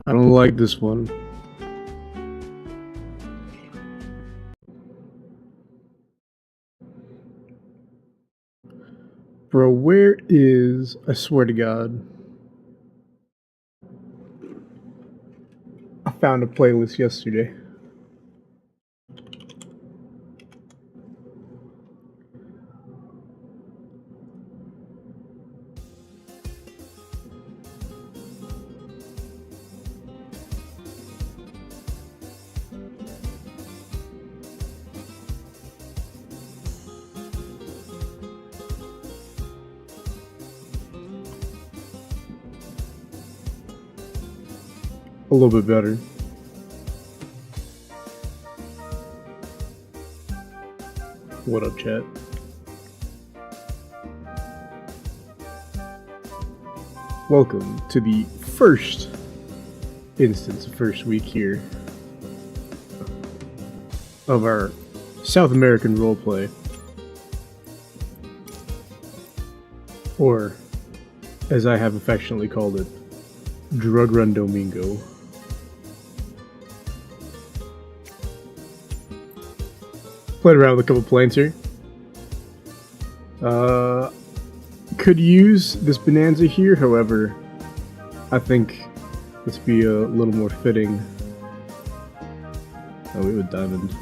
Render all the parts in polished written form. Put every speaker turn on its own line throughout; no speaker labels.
I don't like this one. Bro, where is... I swear to God. I found a playlist yesterday. A little bit better. What up, chat? Welcome to the first instance, first week here of our South American roleplay. Or, as I have affectionately called it, Drug Run Domingo. Played around with a couple planes here. Could use this Bonanza here, however, I think this be a little more fitting. Oh, we would diamond.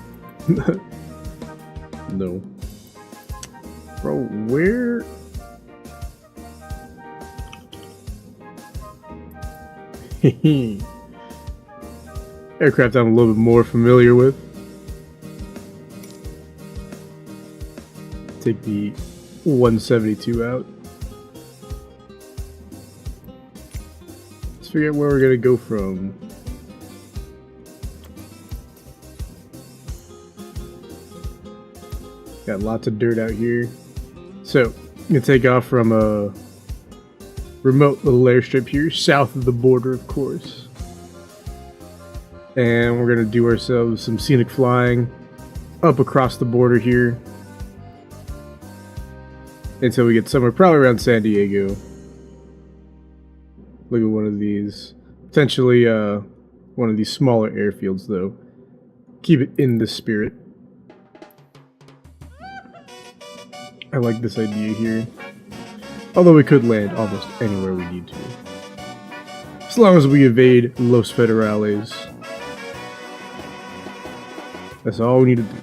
No. Bro, where... Aircraft I'm a little bit more familiar with. Take the 172 out. Let's figure out where we're gonna go from. Got lots of dirt out here. So, I'm gonna take off from a remote little airstrip here, south of the border, of course. And we're gonna do ourselves some scenic flying up across the border here until we get somewhere probably around San Diego. Look at one of these. Potentially one of these smaller airfields though. Keep it in the spirit. I like this idea here. Although we could land almost anywhere we need to. As long as we evade Los Federales. That's all we need to do.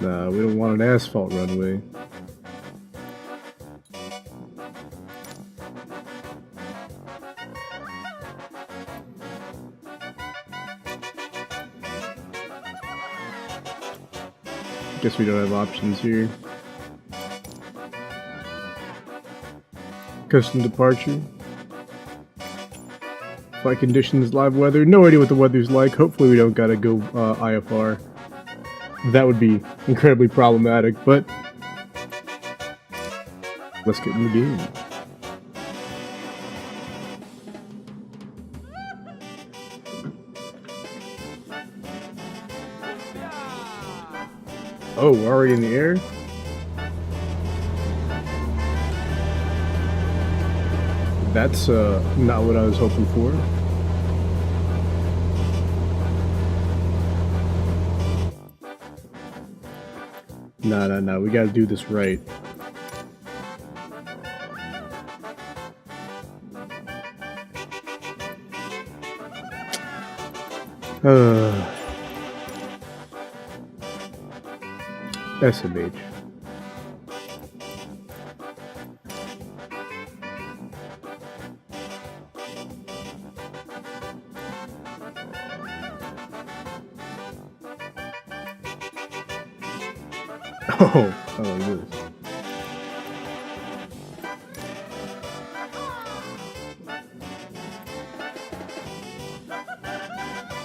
Nah, we don't want an asphalt runway. Guess we don't have options here. Custom departure. Flight conditions, live weather. No idea what the weather's like. Hopefully we don't gotta go IFR. That would be incredibly problematic, but let's get in the game. Oh, we're already in the air? That's not what I was hoping for. No, we gotta do this right. SMH. Oh, I like this.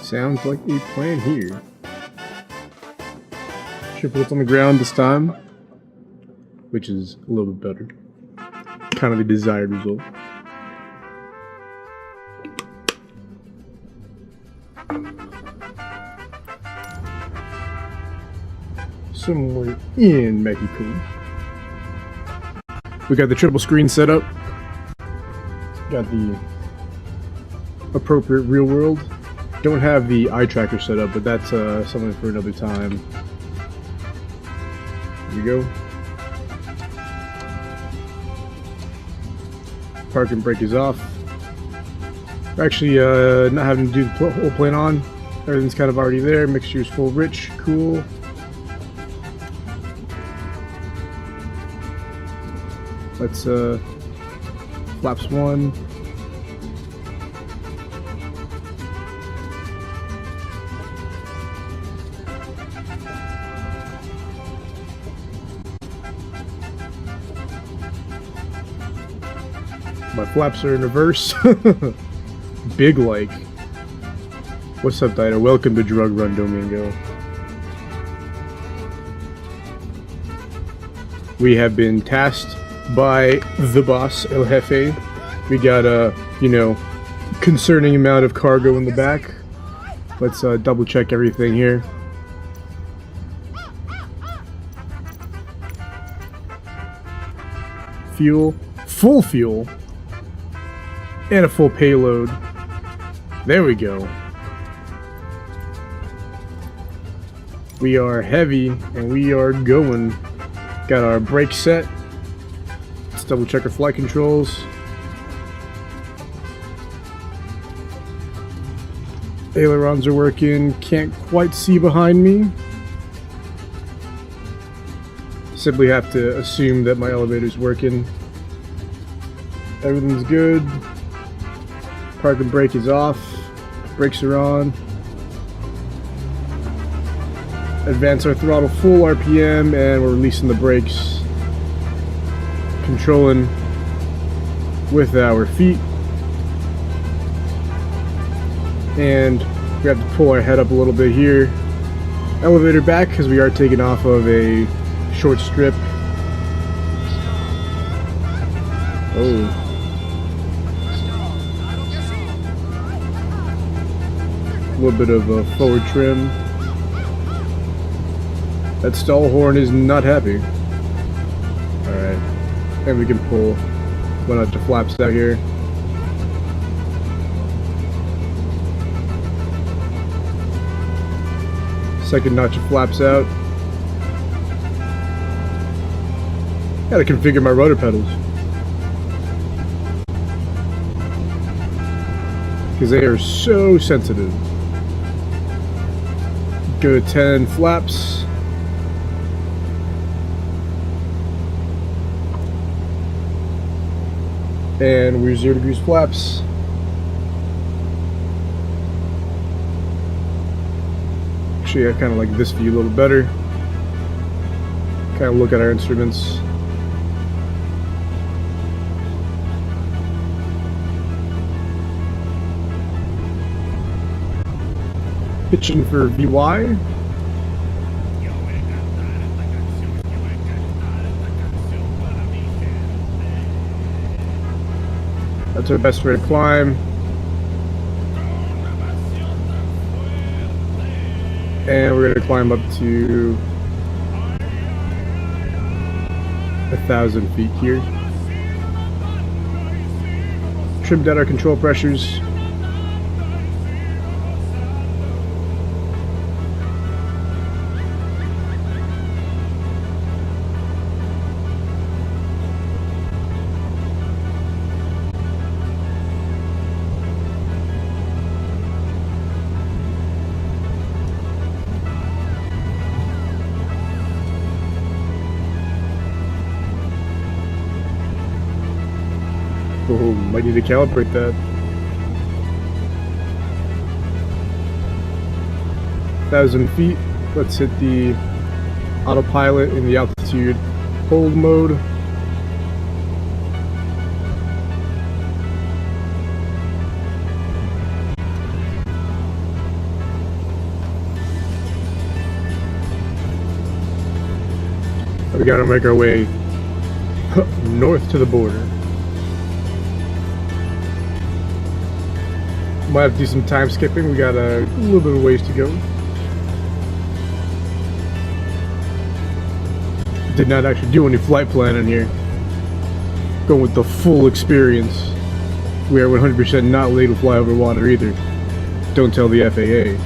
Sounds like a plan here. Triplets on the ground this time, which is a little bit better. Kind of the desired result. Somewhere in Mexico. We got the triple screen set up. Got the appropriate real world. Don't have the eye tracker set up, but that's something for another time. Here we go. Park and brake is off. We're actually not having to do the whole plane on. Everything's kind of already there. Mixture's full rich. Cool. Let's flaps 1. My flaps are in reverse. Big like. What's up, Dino? Welcome to Drug Run Domingo. We have been tasked by the boss, El Jefe. We got a, concerning amount of cargo in the back. Let's double check everything here. Fuel, full fuel, and a full payload. There we go. We are heavy and we are going. Got our brakes set. Let's double check our flight controls. Ailerons are working. Can't quite see behind me. Simply have to assume that my elevator's working. Everything's good. Park and brake is off. Brakes are on. Advance our throttle full RPM and we're releasing the brakes. Controlling with our feet. And we have to pull our head up a little bit here. Elevator back because we are taking off of a short strip. Oh. A little bit of a forward trim. That stall horn is not happy. Alright. And we can pull one of the flaps out here. Second notch of flaps out. Gotta configure my rudder pedals. Because they are so sensitive. Go to 10 flaps. And we're 0 degrees flaps. Actually, I kind of like this view a little better. Kind of look at our instruments. Pitching for VY. That's our best way to climb. And we're going to climb up to 1,000 feet here. Trimmed down our control pressures. Oh, might need to calibrate that. 1,000 feet. Let's hit the autopilot in the altitude hold mode. We gotta make our way north to the border. Might have to do some time skipping. We got a little bit of ways to go. Did not actually do any flight planning here. Going with the full experience. We are 100% not legal to fly over water either. Don't tell the FAA.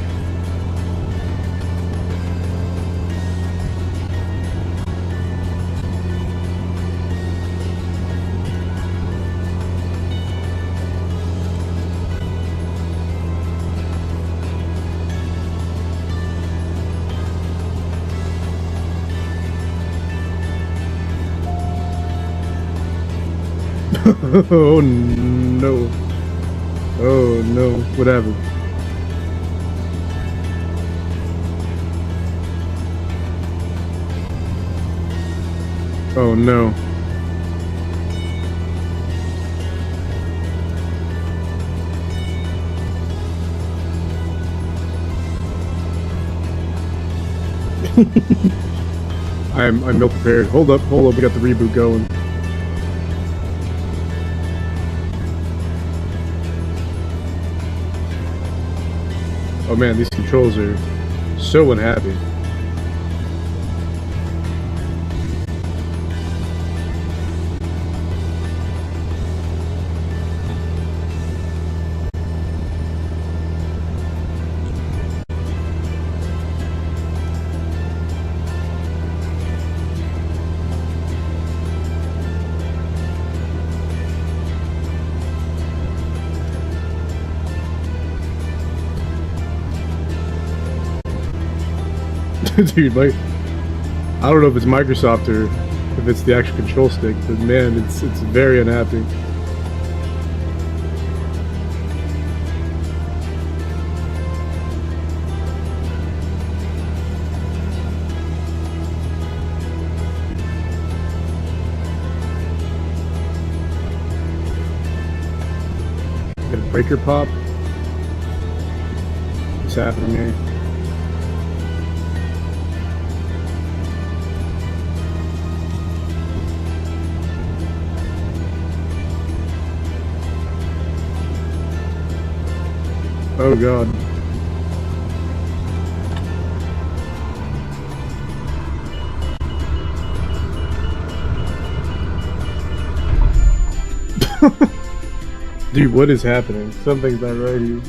Oh no. Oh no. What happened? Oh no. I'm ill prepared. Hold up, we got the reboot going. Oh man, these controls are so unhappy. Dude, like, I don't know if it's Microsoft or if it's the actual control stick, but man, it's very unhappy. Get a breaker pop. What's happening here? Oh god. Dude, what is happening? Something's not right here.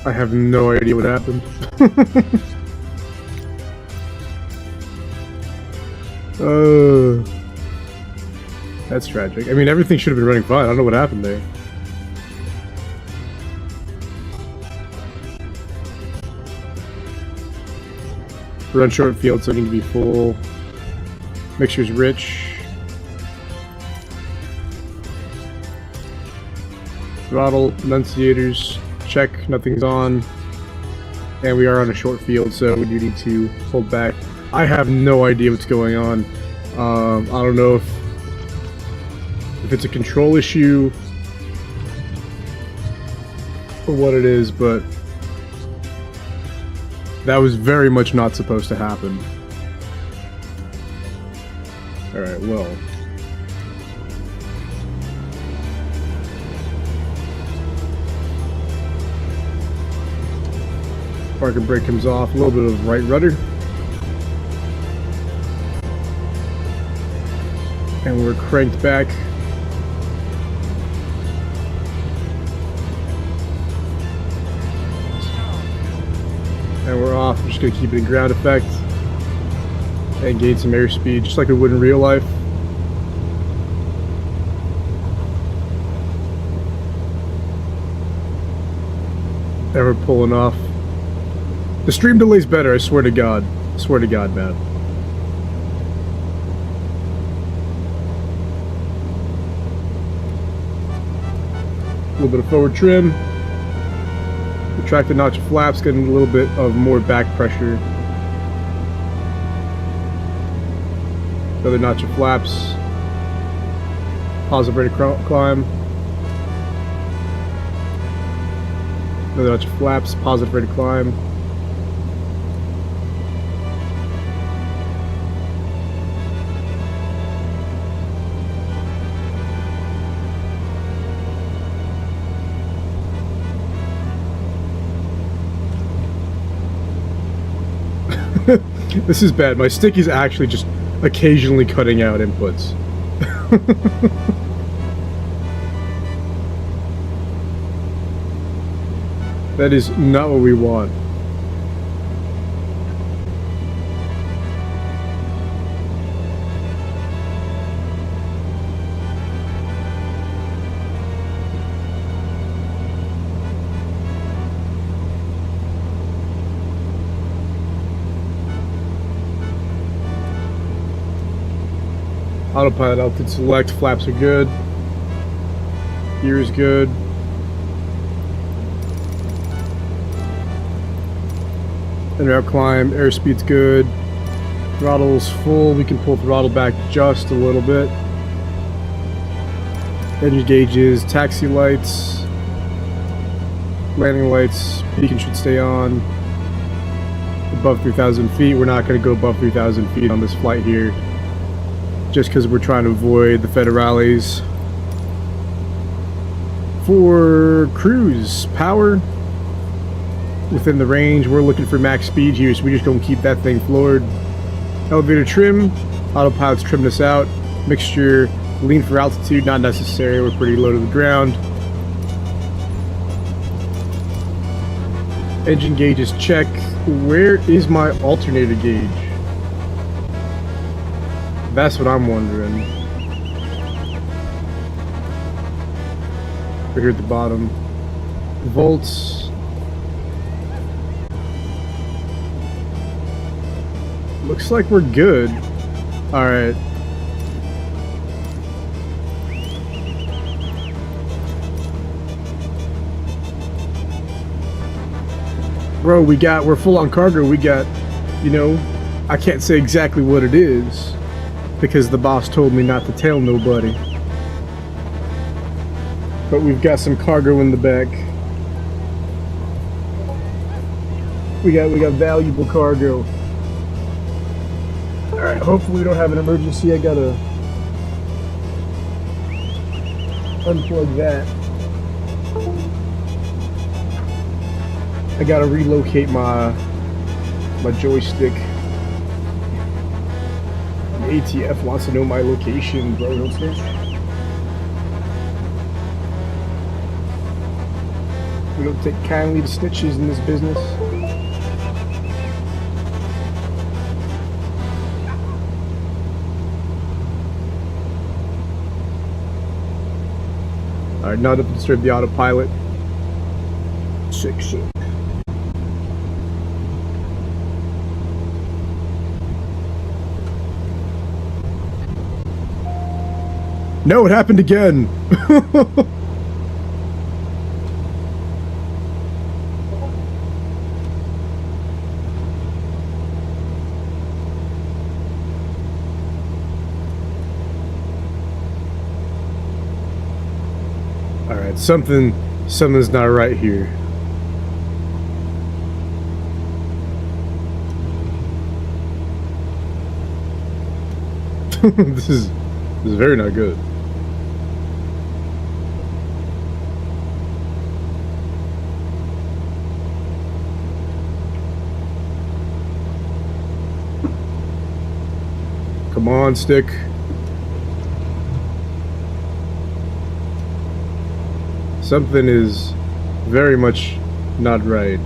I have no idea what happened. That's tragic. I mean, everything should have been running fine. I don't know what happened there. Run short field, so I need to be full. Mixture's rich. Throttle, enunciators, check, nothing's on. And we are on a short field, so we do need to hold back. I have no idea what's going on. I don't know if it's a control issue or what it is, but that was very much not supposed to happen. Alright, well. Park and brake comes off, a little bit of right rudder. And we're cranked back. And we're off. We're just going to keep it in ground effect and gain some airspeed, just like we would in real life. And we're pulling off. The stream delay's better, I swear to God. I swear to God, man. A little bit of forward trim. Retract the notch of flaps, getting a little bit of more back pressure. Another notch of flaps. Positive rate of climb. Another notch of flaps, positive rate of climb. This is bad. My stick is actually just occasionally cutting out inputs. That is not what we want. Autopilot altitude select, flaps are good. Gear is good. And route climb, airspeed's good. Throttle's full, we can pull throttle back just a little bit. Engine gauges, taxi lights, landing lights, beacon should stay on. Above 3,000 feet, we're not going to go above 3,000 feet on this flight here. Just because we're trying to avoid the federales. For cruise power, within the range, we're looking for max speed here, so we're just going to keep that thing floored. Elevator trim, autopilot's trimmed us out. Mixture, lean for altitude, not necessary, we're pretty low to the ground. Engine gauges check. Where is my alternator gauge? That's what I'm wondering. We're here at the bottom. Volts. Looks like we're good. Alright. Bro, we're full on cargo. We got, you know, I can't say exactly what it is, because the boss told me not to tell nobody. But we've got some cargo in the back. We got valuable cargo. Alright, hopefully we don't have an emergency. I gotta unplug that. I gotta relocate my joystick. ATF wants to know my location, bro. Don't snitch. We don't take kindly to snitches in this business. Alright, not to disturb the autopilot. Sick. No, it happened again! Alright, something's not right here. This is very not good. Come on, stick. Something is very much not right.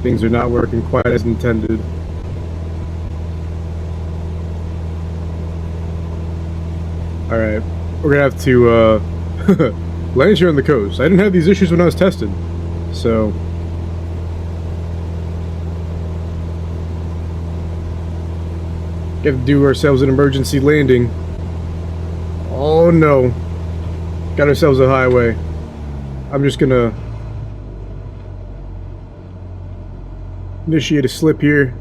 Things are not working quite as intended. Alright, we're gonna have to land here on the coast. I didn't have these issues when I was testing, so have to do ourselves an emergency landing. Oh no, got ourselves a highway. I'm just gonna initiate a slip here.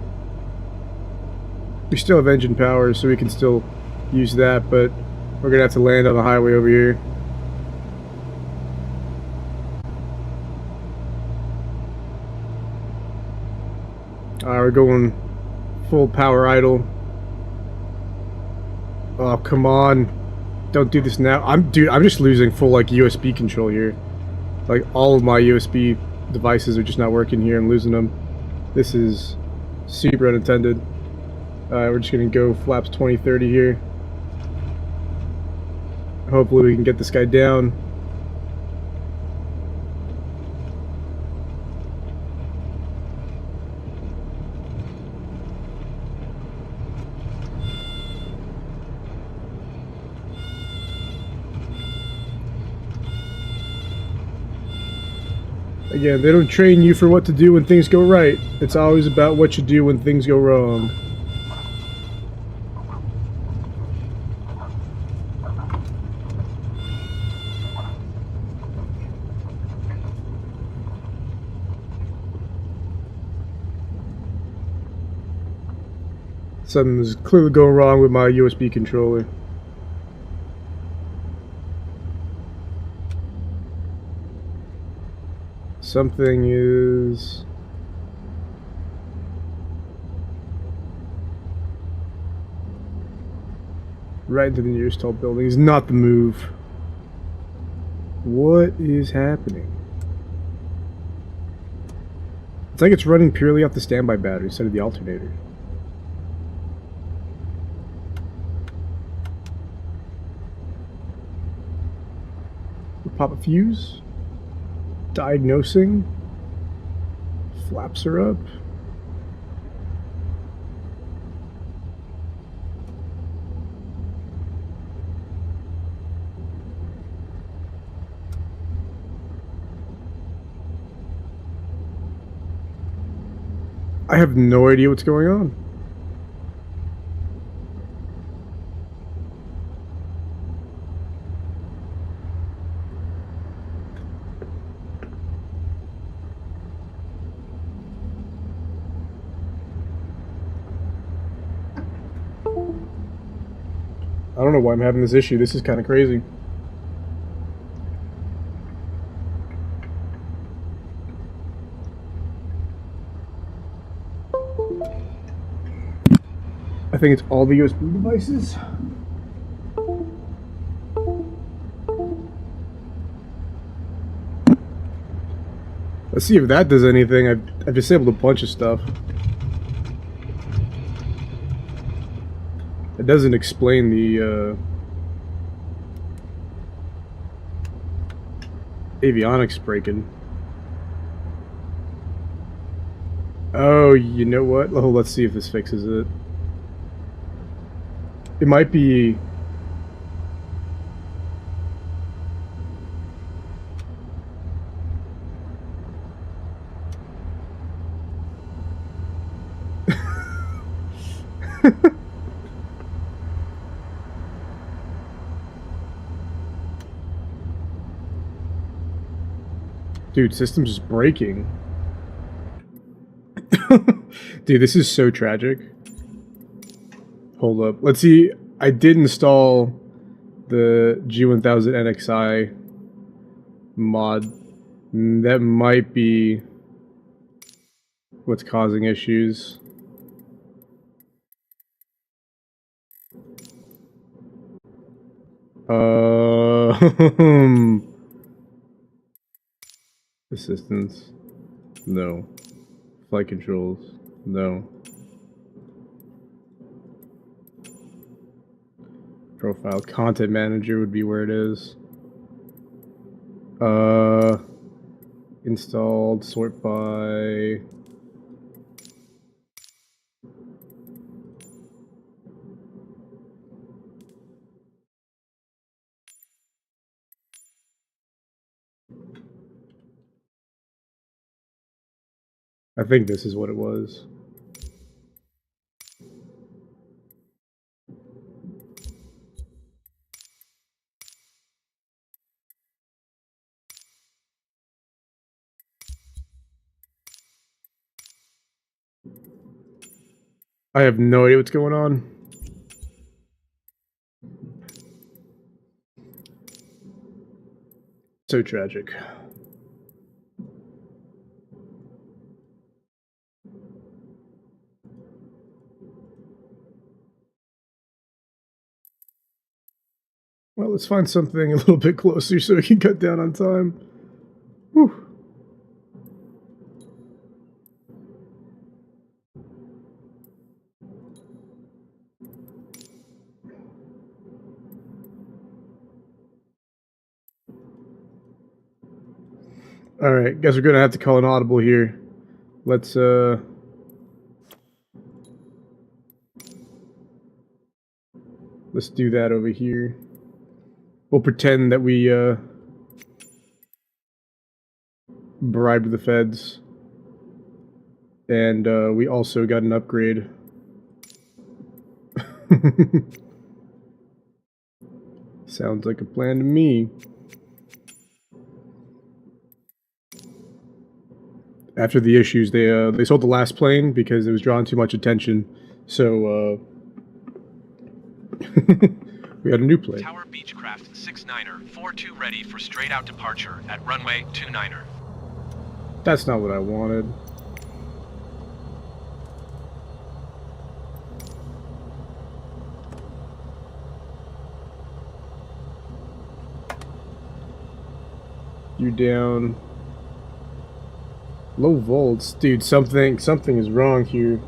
We still have engine power, so we can still use that, but we're gonna have to land on the highway over here. Alright, we're going full power idle. Oh, come on. Don't do this now. Dude, I'm just losing full, like, USB control here. Like, all of my USB devices are just not working here. I'm losing them. This is super unintended. We're just gonna go flaps 20-30 here. Hopefully we can get this guy down. Again, they don't train you for what to do when things go right. It's always about what you do when things go wrong. Something's clearly going wrong with my USB controller. Something is... right into the nearest tall building is not the move. What is happening? It's like it's running purely off the standby battery instead of the alternator. Pop a fuse. Diagnosing. Flaps are up. I have no idea what's going on. I don't know why I'm having this issue. This is kind of crazy. I think it's all the USB devices. Let's see if that does anything. I've disabled a bunch of stuff. It doesn't explain the avionics breaking. Oh, you know what? Oh, let's see if this fixes it. It might be... Dude, system's just breaking. Dude, this is so tragic. Hold up. Let's see. I did install the G1000 NXI mod. That might be what's causing issues. Assistance. No. Flight controls. No. Profile. Content manager would be where it is. Installed. Sort by. I think this is what it was. I have no idea what's going on. So tragic. Well, let's find something a little bit closer so we can cut down on time. Whew. Alright, guess we're gonna have to call an audible here. Let's do that over here. We'll pretend that we bribed the feds. And we also got an upgrade. Sounds like a plan to me. After the issues, they sold the last plane because it was drawing too much attention. So we had a new plane.
Tower Beechcraft 69er, 42 ready for straight out departure at runway 29er.
That's not what I wanted. You down. Low volts. Dude, something is wrong here.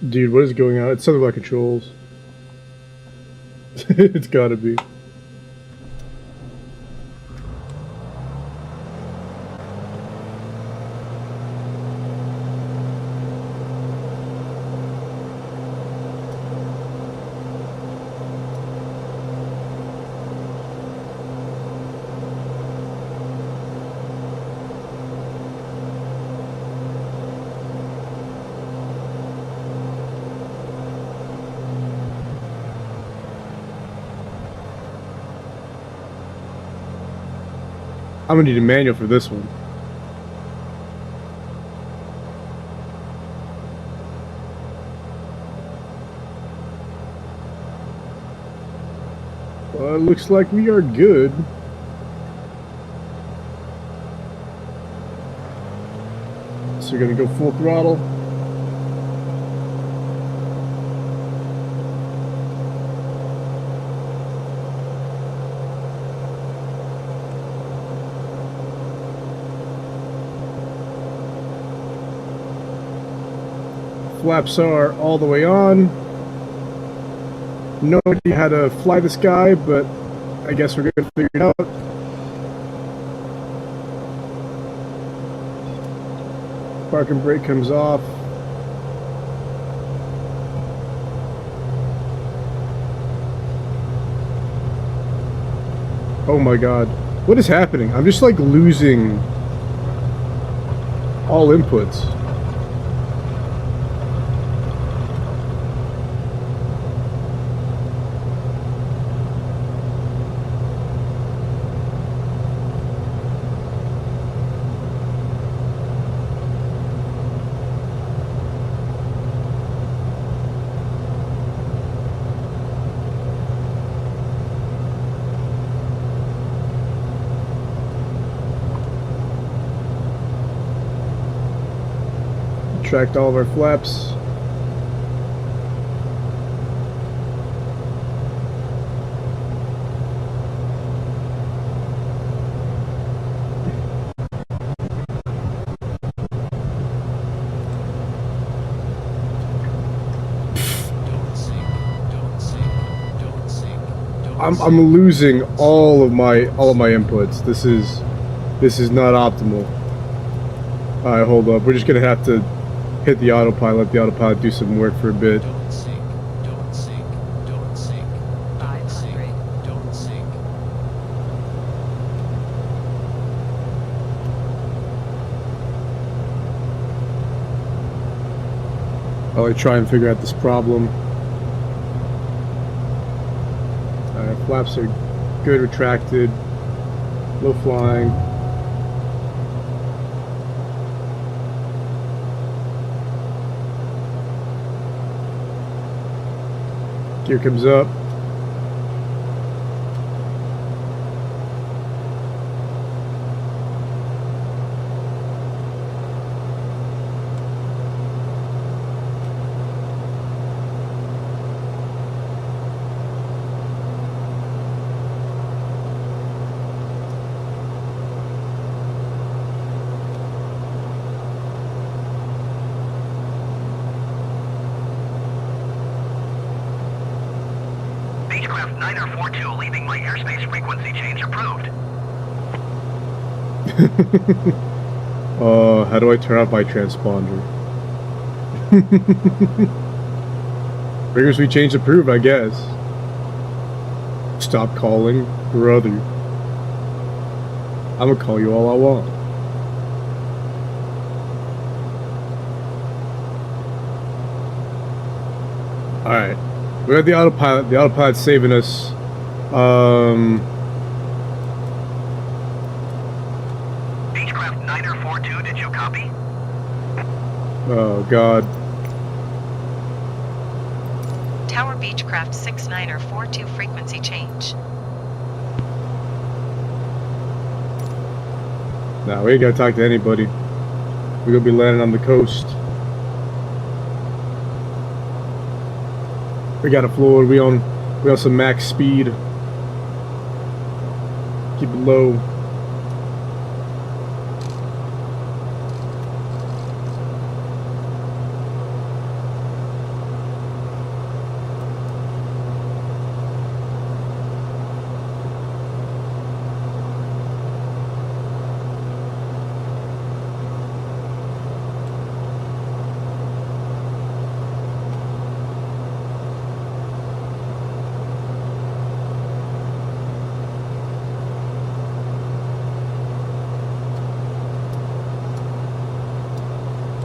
Dude, what is going on? It's something about controls. It's gotta be. I'm gonna need a manual for this one. Well, it looks like we are good. So we're gonna go full throttle. Flaps are all the way on. No idea how to fly this guy, but I guess we're gonna figure it out. Park and brake comes off. Oh my god. What is happening? I'm just like losing all inputs. Tracked all of our flaps. I'm losing all of my inputs. This is not optimal. All right, hold up. We're just gonna have to hit the autopilot, let the autopilot do some work for a bit.
Don't sink, don't sink, don't sink, 500, don't sink.
While I try and figure out this problem. Alright, flaps are good, retracted, low flying. Gear comes up.
Beechcraft 942 leaving my airspace frequency change approved.
How do I turn off my transponder? Frequency change approved, I guess. Stop calling, brother. I'm gonna call you all I want. Alright. We're at the autopilot. The autopilot's saving us.
Beechcraft 942, did you copy?
Oh, God.
Tower Beechcraft 6942 frequency change.
Nah, we ain't gotta talk to anybody. We're gonna be landing on the coast. We got it floored. We on some max speed. Keep it low.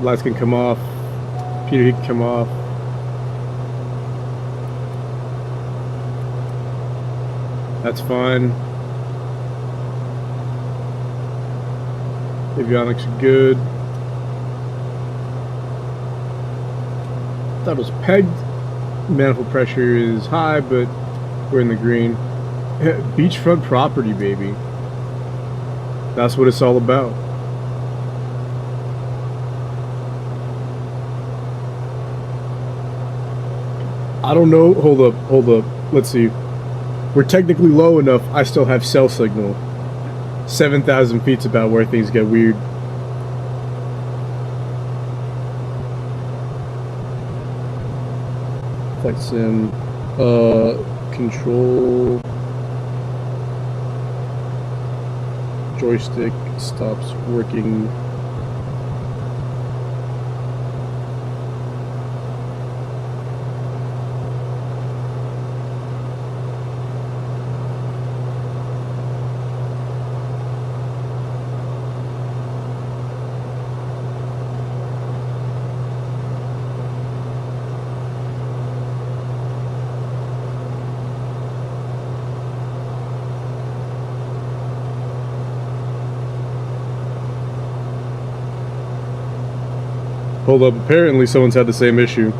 Lights can come off. Peter, he can come off. That's fine. Avionics are good. Throttle's pegged. Manifold pressure is high, but we're in the green. Beachfront property, baby. That's what it's all about. I don't know. Hold up. Let's see. We're technically low enough. I still have cell signal. 7,000 feet's about where things get weird. Flight sim. Control. Joystick stops working. Hold up, apparently someone's had the same issue.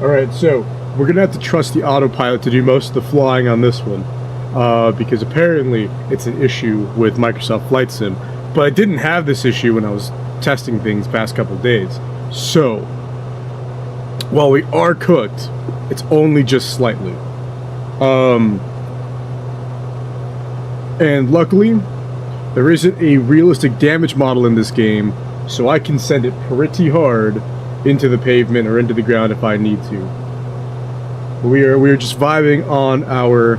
Alright, so we're gonna have to trust the autopilot to do most of the flying on this one. Because apparently it's an issue with Microsoft Flight Sim. But I didn't have this issue when I was testing things past couple days. So while we are cooked, it's only just slightly. And luckily, there isn't a realistic damage model in this game, so I can send it pretty hard into the pavement or into the ground if I need to. We are just vibing on our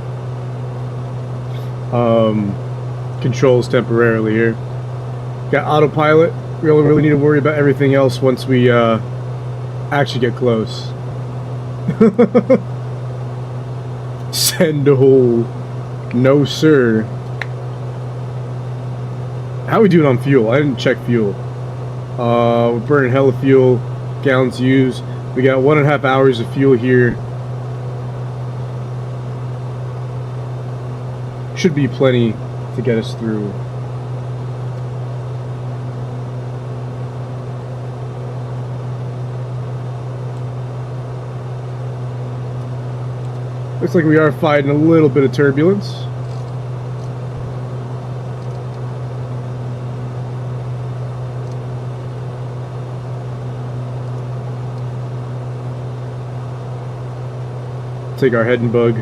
controls temporarily here. Got autopilot. We don't really need to worry about everything else once we actually get close. Send a hole. No, sir. How we doing on fuel? I didn't check fuel. We're burning hella fuel. Gallons used. We got 1.5 hours of fuel here. Should be plenty to get us through. Looks like we are fighting a little bit of turbulence. Take our head and bug.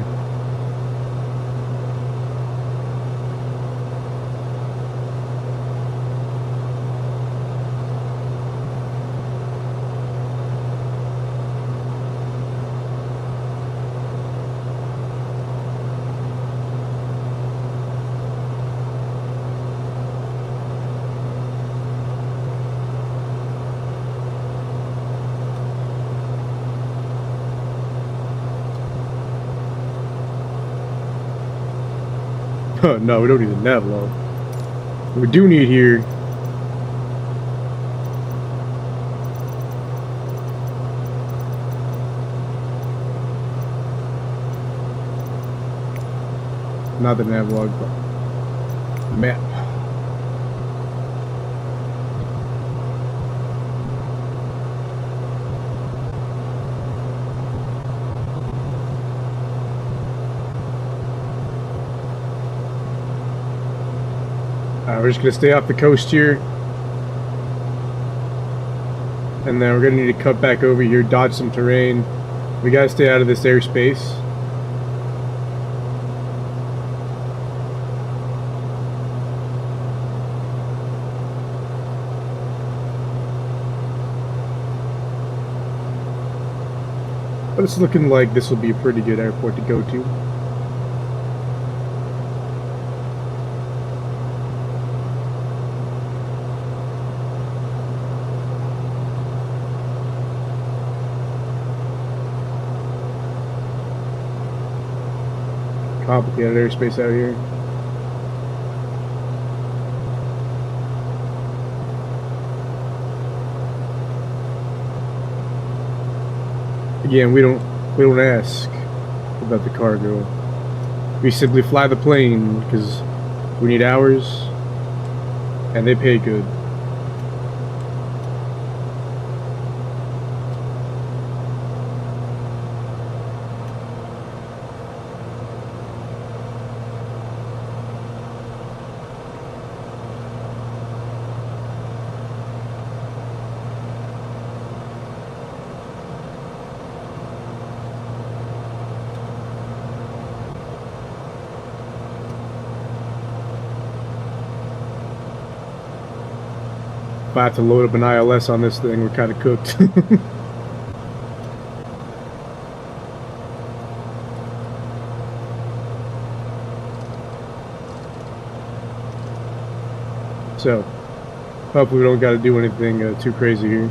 No, we don't need a nav log. What we do need here not the nav log, but map. We're just going to stay off the coast here. And then we're going to need to cut back over here, dodge some terrain. We got to stay out of this airspace. But it's looking like this will be a pretty good airport to go to. Complicated airspace out here. Again, we don't ask about the cargo. We simply fly the plane because we need hours, and they pay good. If I have to load up an ILS on this thing, we're kind of cooked. So, hopefully we don't got to do anything too crazy here.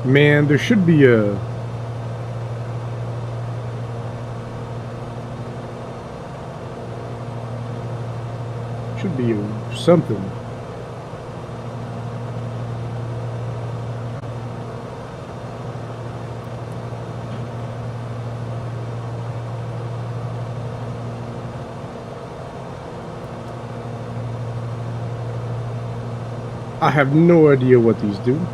Man, there should be a... Should be something. I have no idea what these do.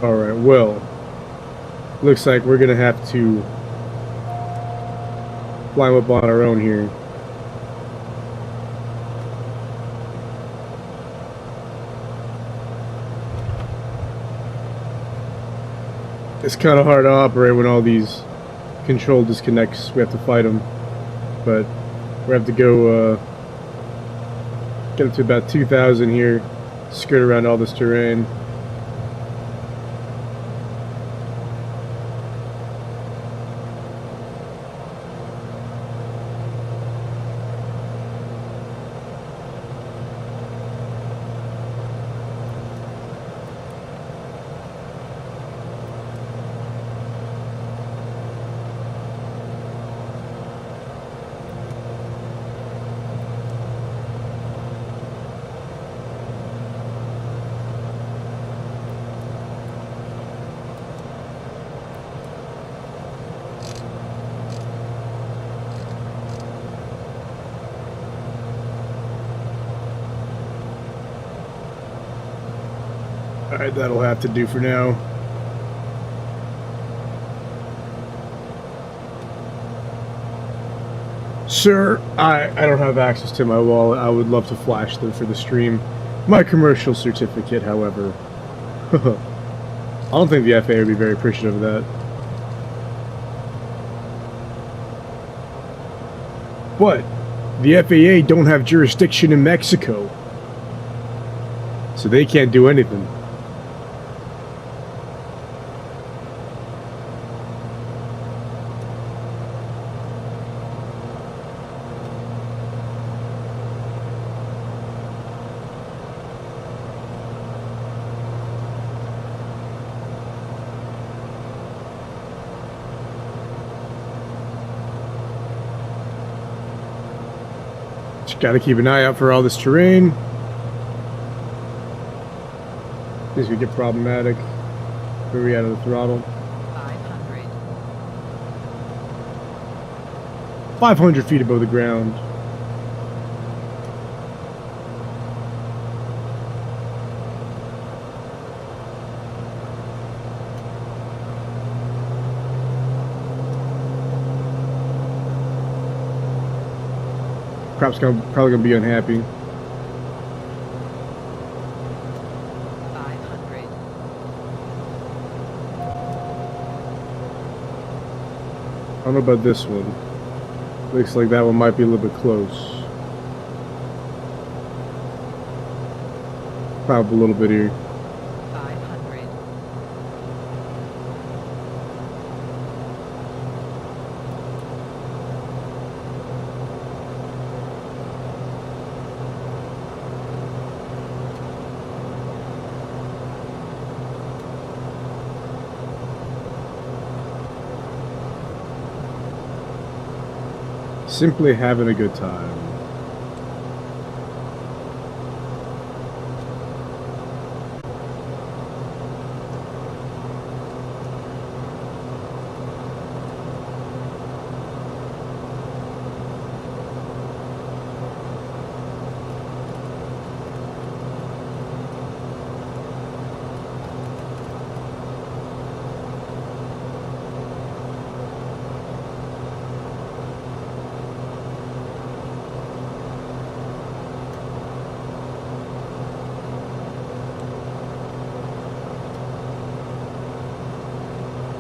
Alright, well, looks like we're gonna have to climb up on our own here. It's kind of hard to operate when all these control disconnects. We have to fight them, but we have to go get up to about 2,000 here, skirt around all this terrain. Alright, that'll have to do for now. Sir, I don't have access to my wallet. I would love to flash them for the stream. My commercial certificate, however. I don't think the FAA would be very appreciative of that. But the FAA don't have jurisdiction in Mexico, so they can't do anything. Just gotta keep an eye out for all this terrain. This could get problematic. Where are we at on the throttle?
500.
500 feet above the ground. Probably gonna be unhappy.
500.
I don't know about this one. Looks like that one might be a little bit close. Probably a little bit here.
500.
Simply having a good time.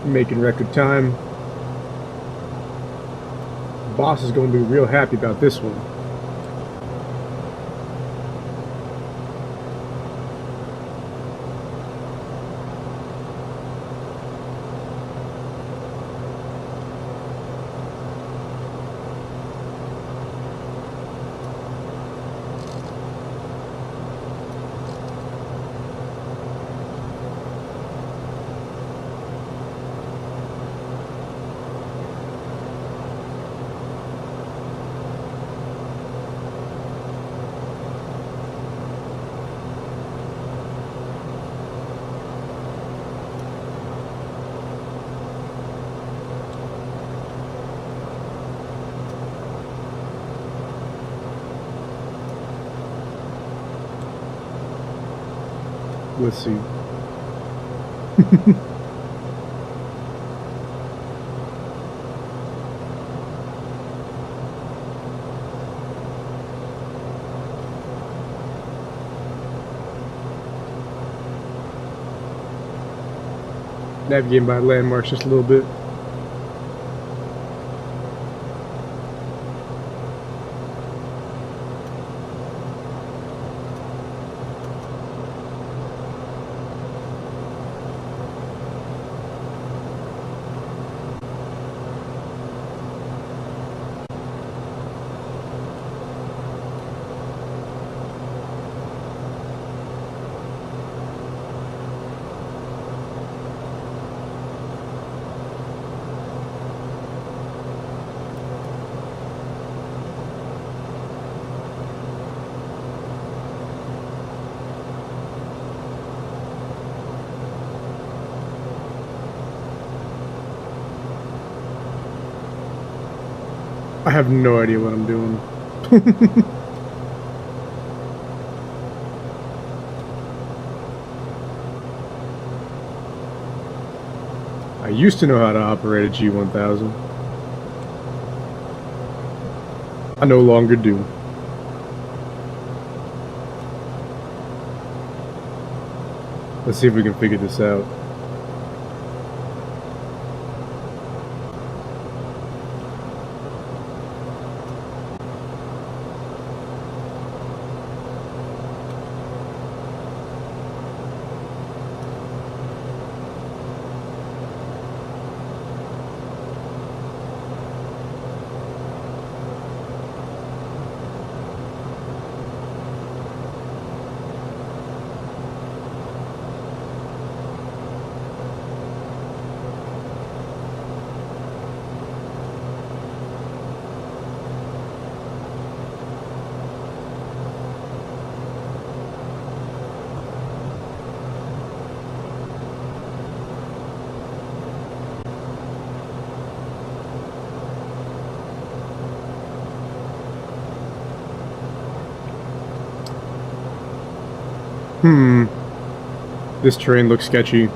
Making record time. Boss is going to be real happy about this one. Let's see. Navigating by landmarks just a little bit. I have no idea what I'm doing. I used to know how to operate a G1000. I no longer do. Let's see if we can figure this out. This terrain looks sketchy.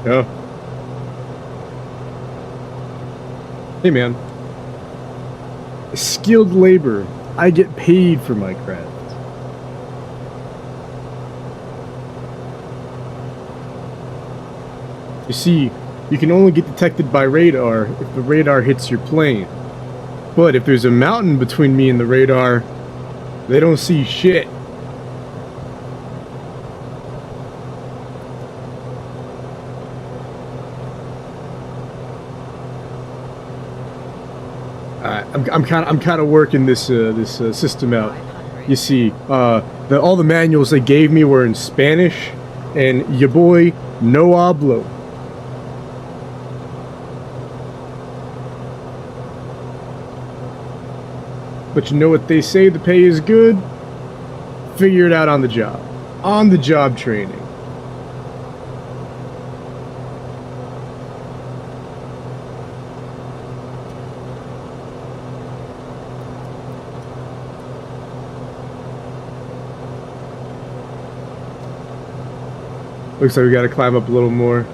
Yeah. Hey man. Skilled labor. I get paid for my craft. You see, you can only get detected by radar if the radar hits your plane. But if there's a mountain between me and the radar, they don't see shit. I'm kind of working this system out. You see, all the manuals they gave me were in Spanish, and your boy no hablo. But you know what they say? The pay is good. Figure it out on the job. On the job training. Looks like we gotta climb up a little more.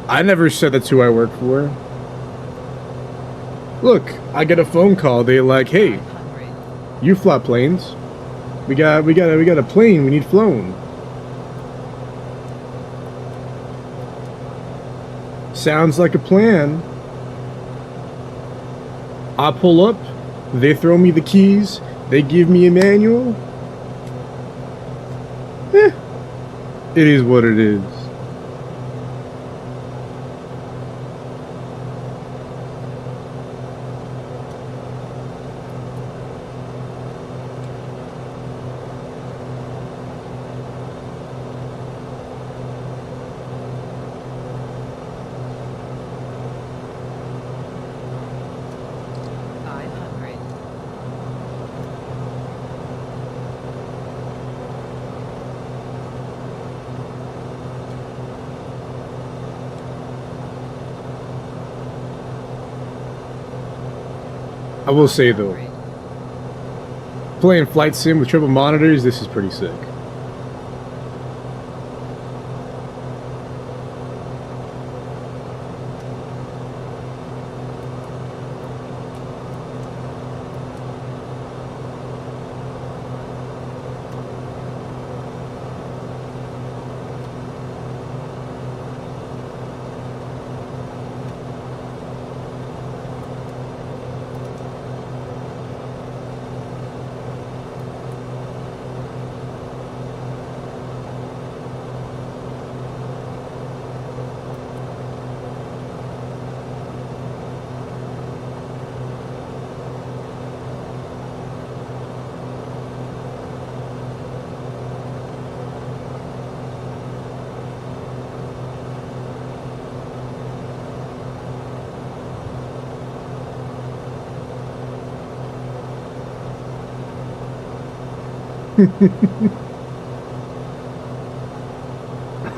I never said that's who I work for. Look, I get a phone call. They're like, "Hey,
500.
you fly planes. We got a plane we need flown." Sounds like a plan. I pull up. They throw me the keys. They give me a manual. It is what it is. I will say though, playing flight sim with triple monitors, this is pretty sick.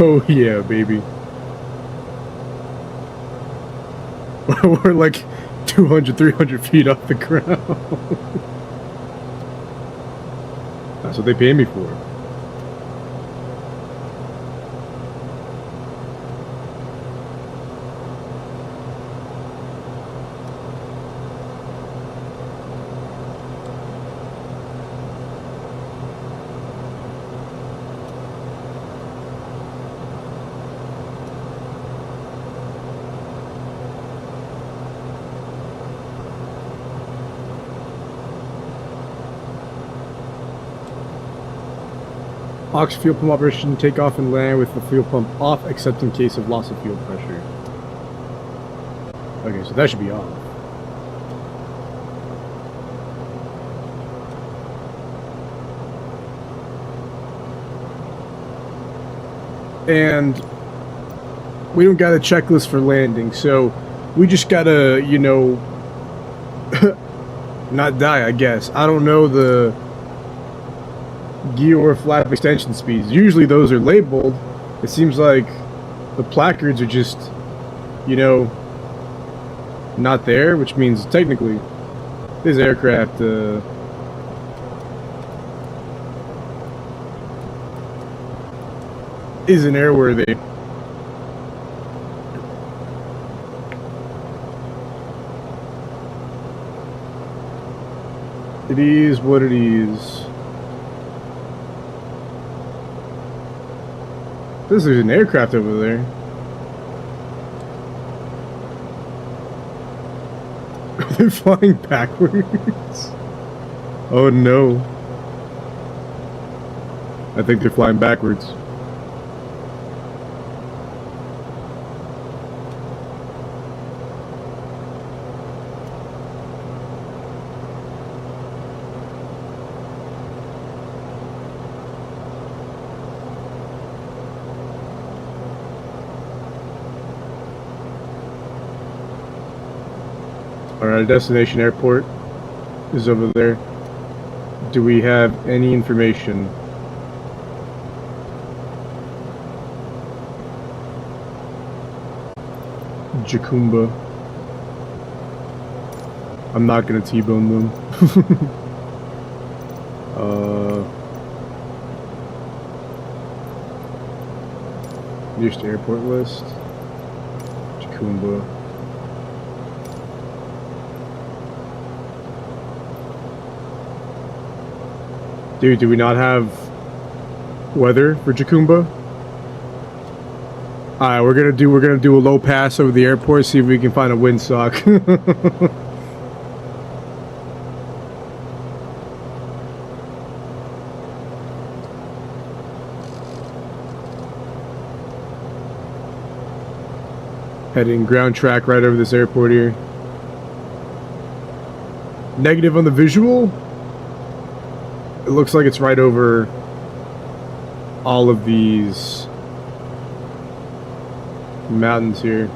Oh yeah, baby. We're like 200, 300 feet off the ground. That's what they pay me for. Aux fuel pump operation, take off and land with the fuel pump off, except in case of loss of fuel pressure. Okay, so that should be off. And we don't got a checklist for landing, so we just gotta, you know, not die, I guess. I don't know the gear or flap extension speeds. Usually those are labeled. It seems like the placards are just, you know, not there, which means technically this aircraft isn't airworthy. It is what it is. There's an aircraft over there. They're flying backwards. Oh no. I think they're flying backwards. Alright, destination airport is over there. Do we have any information? Jacumba. I'm not gonna T-bone them. Nearest airport list. Jacumba. Dude, do we not have weather for Jacumba? Alright, we're gonna do a low pass over the airport, see if we can find a windsock. Heading ground track right over this airport here. Negative on the visual. It looks like it's right over all of these mountains here.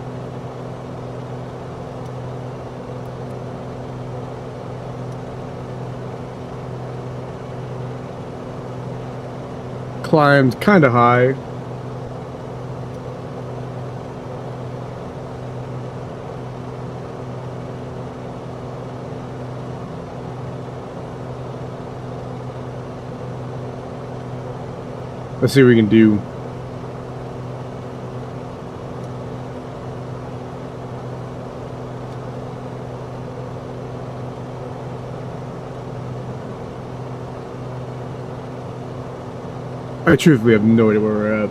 Climbed kind of high. Let's see what we can do. I truthfully have no idea where we're at.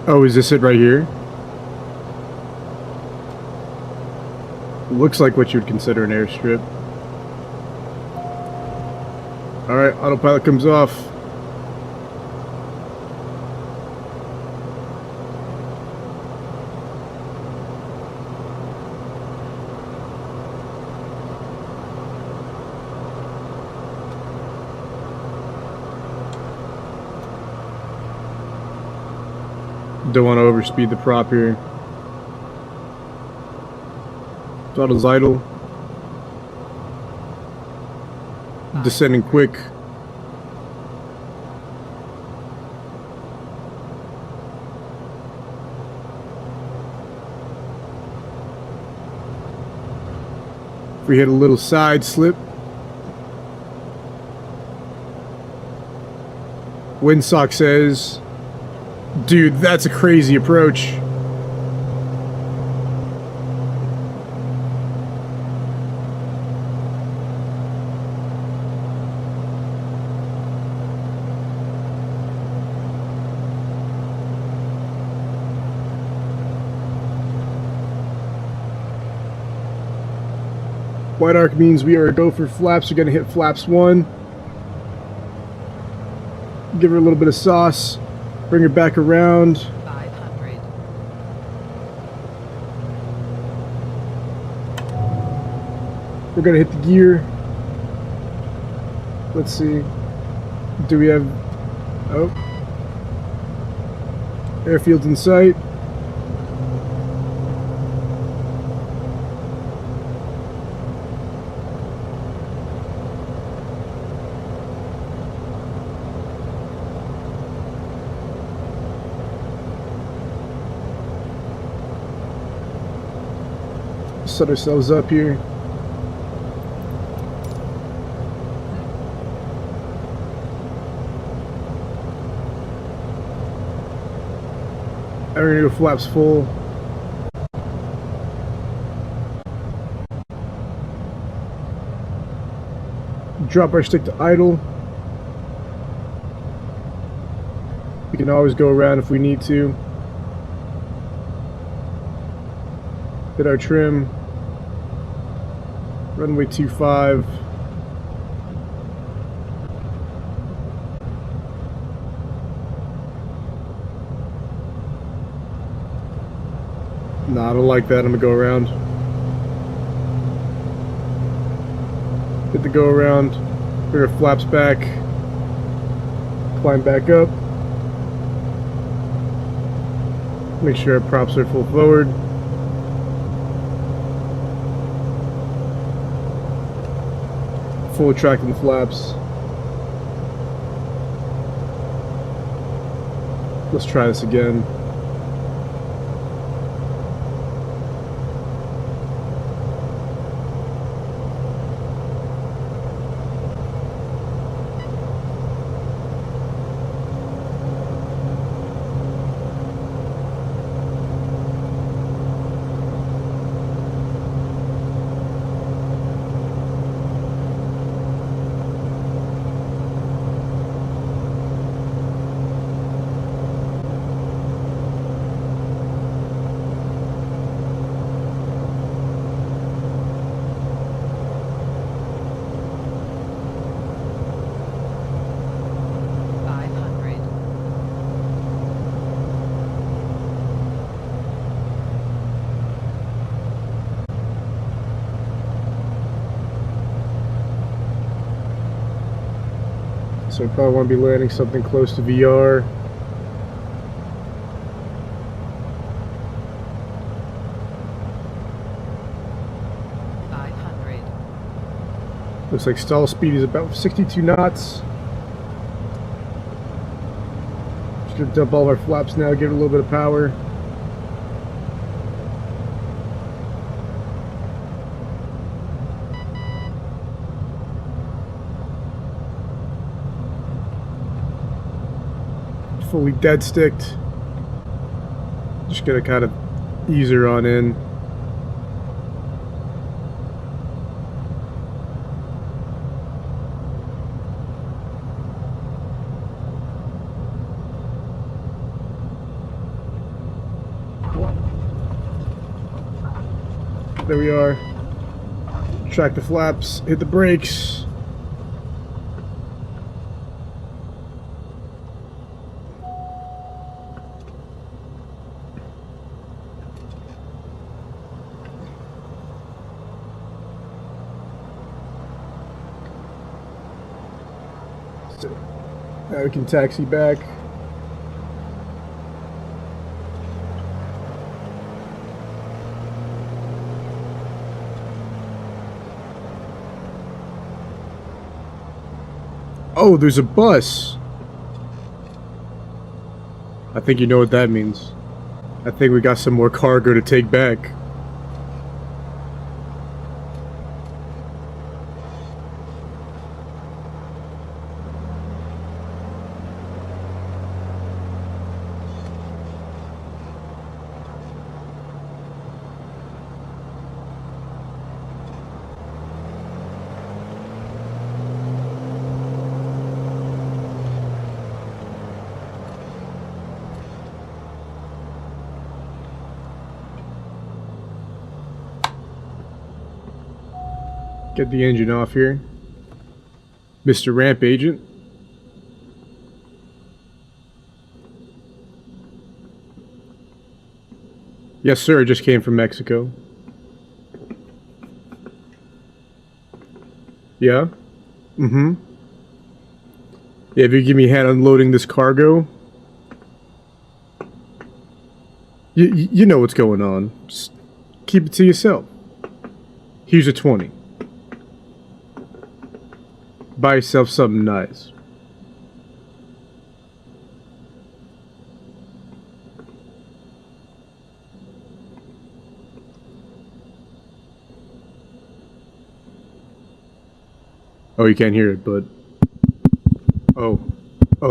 Oh, is this it right here? Looks like what you'd consider an airstrip. Alright, autopilot comes off. Don't want to overspeed the prop here. Throttle's idle. Descending quick. If we hit a little side slip. Windsock says, dude, that's a crazy approach. White arc means we are a go for flaps. We're gonna hit flaps 1. Give her a little bit of sauce. Bring her back around.
500.
We're gonna hit the gear. Let's see. Do we have... Oh. Airfield's in sight. set ourselves up here. Aero flaps full. Drop our stick to idle. We can always go around if we need to. Hit our trim. Runway 25. Nah, I don't like that. I'm gonna go around. Hit the go around. Bring our flaps back. Climb back up. Make sure our props are full forward. Full attracting flaps. Let's try this again. So I probably want to be landing something close to VR. Looks like stall speed is about 62 knots. Just gonna dump all of our flaps now, give it a little bit of power. Fully dead sticked. Just gonna kind of ease her on in. There we are. Track the flaps, hit the brakes. Now we can taxi back. Oh, there's a bus. I think you know what that means. I think we got some more cargo to take back. Get the engine off here. Mr. Ramp Agent. Yes, sir. I just came from Mexico. Yeah? Mm-hmm. Yeah, if you give me a hand unloading this cargo. You know what's going on. Just keep it to yourself. Here's a 20. Buy yourself something nice. Oh, you can't hear it, but oh,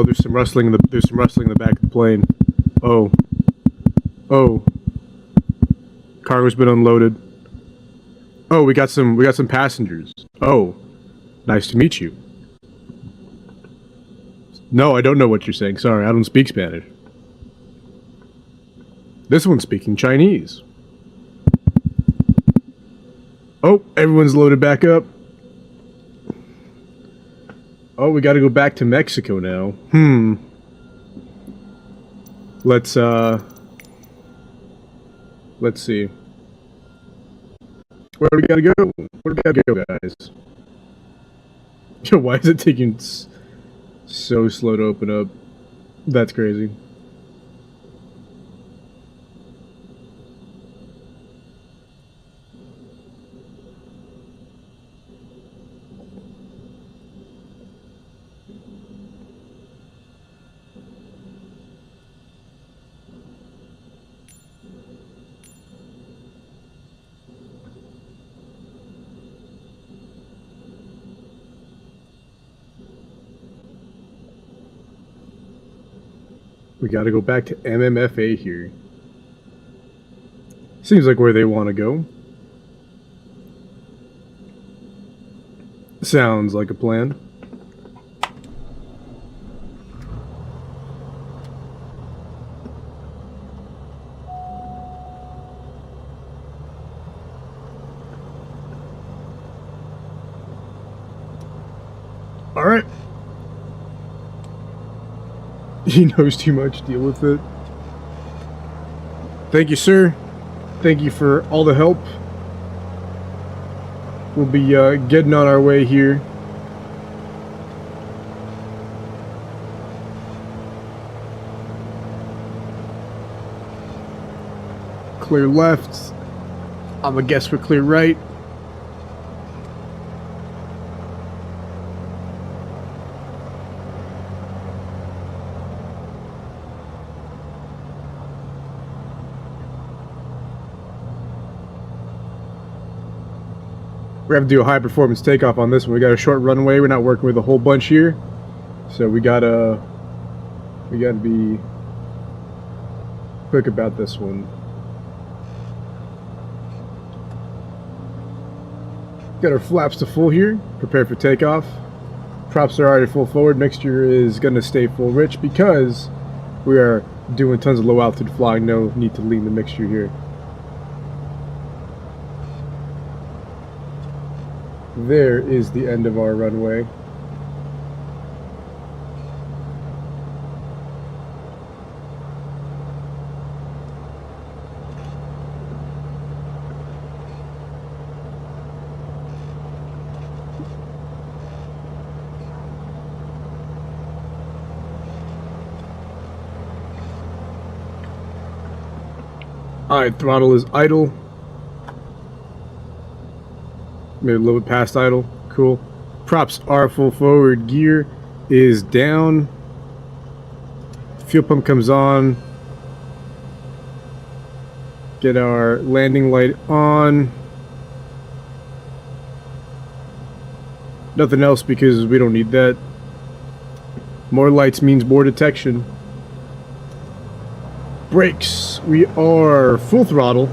there's some rustling in the back of the plane. Oh, cargo's been unloaded. Oh, we got some passengers. Oh, nice to meet you. No, I don't know what you're saying. Sorry, I don't speak Spanish. This one's speaking Chinese. Oh, everyone's loaded back up. Oh, we gotta go back to Mexico now. Let's see. Where do we gotta go? Where do we gotta go, guys? Yo, why is it taking so slow to open up? That's crazy. We gotta go back to MMFA here. Seems like where they want to go. Sounds like a plan. All right. He knows too much, deal with it. Thank you, sir. Thank you for all the help. We'll be getting on our way here. Clear left. I'm gonna guess we're clear right. We're gonna have to do a high performance takeoff on this one. We got a short runway. We're not working with a whole bunch here, so we gotta be quick about this one. Got our flaps to full here. Prepare for takeoff. Props are already full forward. Mixture is gonna stay full rich because we are doing tons of low altitude flying. No need to lean the mixture here. There is the end of our runway. Alright, throttle is idle. Maybe a little bit past idle. Cool. Props are full forward. Gear is down. Fuel pump comes on. Get our landing light on. Nothing else because we don't need that. More lights means more detection. Brakes. We are full throttle.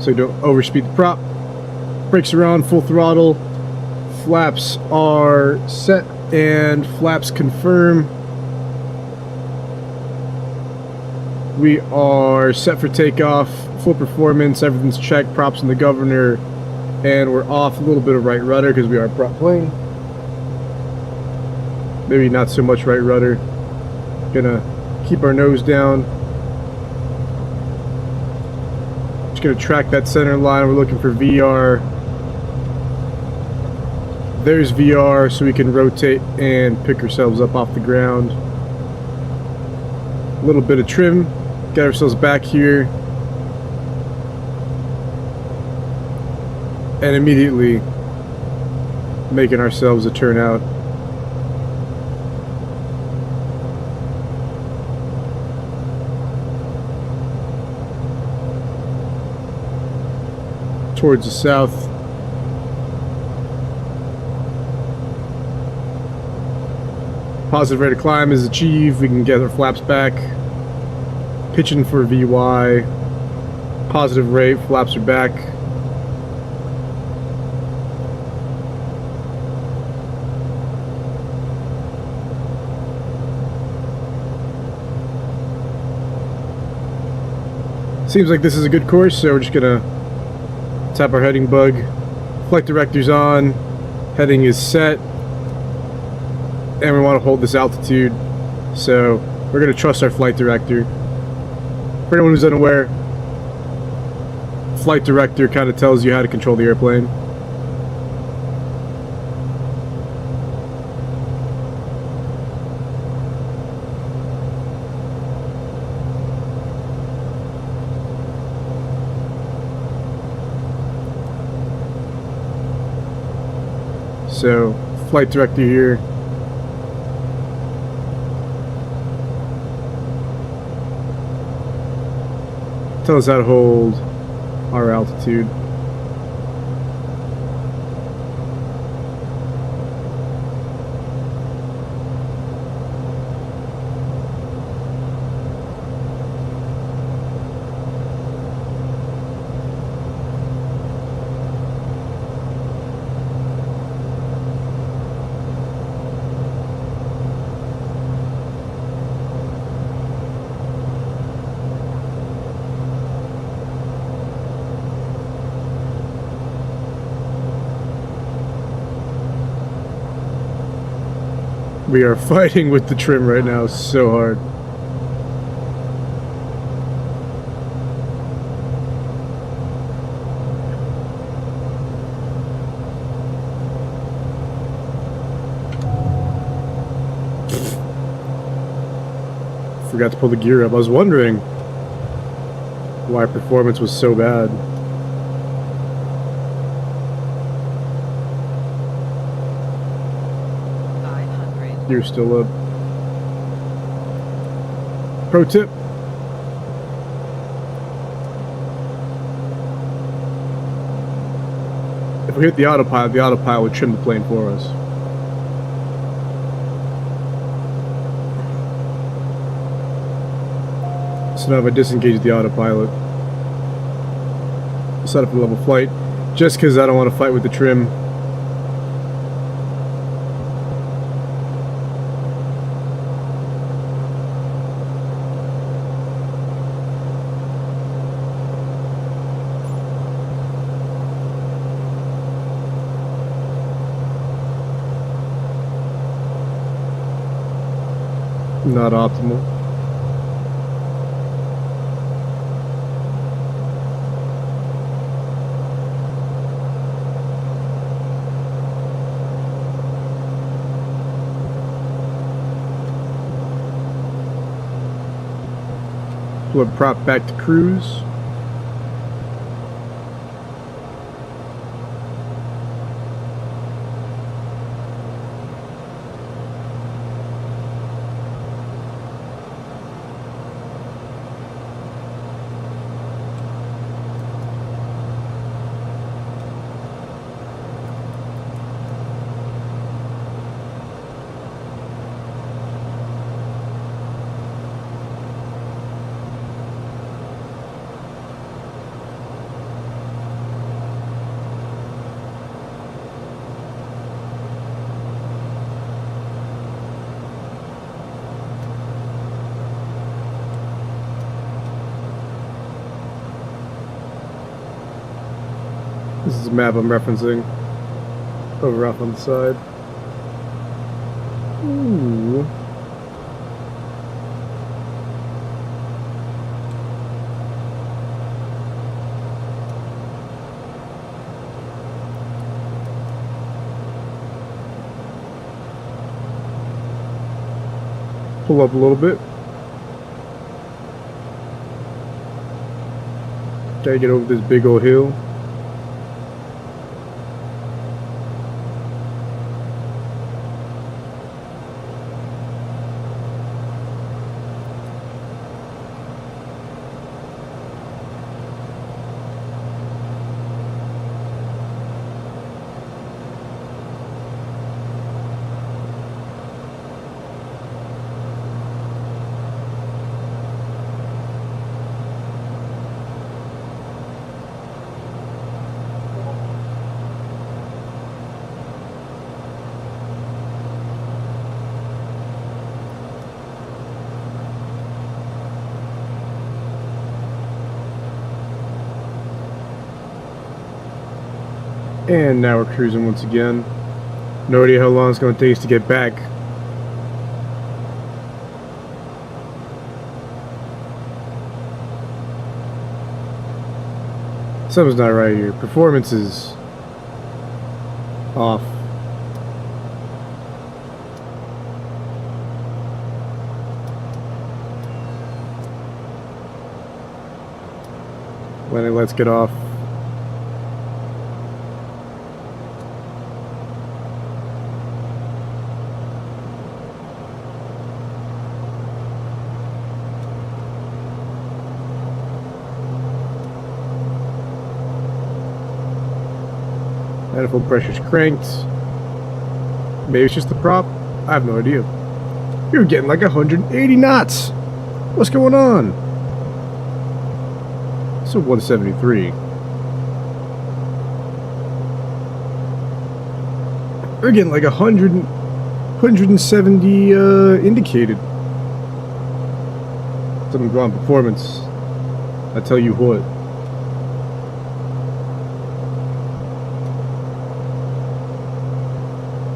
So don't overspeed the prop. Brakes are on, full throttle. Flaps are set and flaps confirm. We are set for takeoff, full performance, everything's checked, props in the governor, and we're off. A little bit of right rudder because we are a prop plane. Maybe not so much right rudder. Gonna keep our nose down. Just gonna track that center line. We're looking for VR. There's VR, so we can rotate and pick ourselves up off the ground. A little bit of trim. Get ourselves back here. And immediately making ourselves a turnout. towards the south. Positive rate of climb is achieved. We can get our flaps back. Pitching for VY. Positive rate, flaps are back. Seems like this is a good course, so we're just gonna tap our heading bug. Flight director's on. Heading is set. And we want to hold this altitude, so we're going to trust our flight director. For anyone who's unaware, flight director kind of tells you how to control the airplane. So, flight director here. Tell us how to hold our altitude. We are fighting with the trim right now so hard. Forgot to pull the gear up. I was wondering why performance was so bad. You're still up. Pro tip. If we hit the autopilot would trim the plane for us. So now if I disengage the autopilot, set up a level flight, just because I don't want to fight with the trim. Not optimal. Flip prop back to cruise. This is a map I'm referencing. Over off on the side. Ooh. Pull up a little bit. Gotta get over this big old hill. And now we're cruising once again. No idea how long it's going to take us to get back. Something's not right here. Performance is off. Let's get off. Manifold pressure's cranked. Maybe it's just the prop. I have no idea. You're getting like 180 knots. What's going on? So 173. We're getting like 170 indicated. Something wrong performance. I tell you what.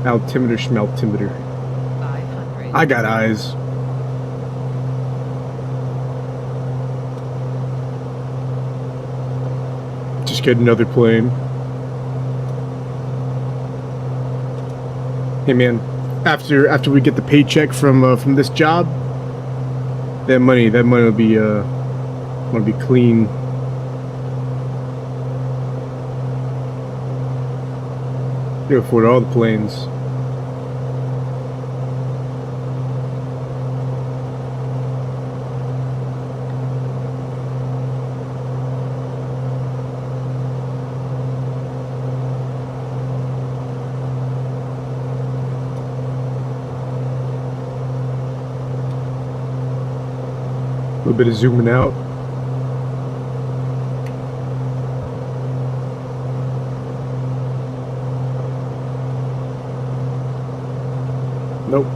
Altimeter schmeltimeter.
500.
I got eyes. Just get another plane. Hey man, after we get the paycheck from this job, that money will be clean. You afford all the planes. A little bit of zooming out. Nope.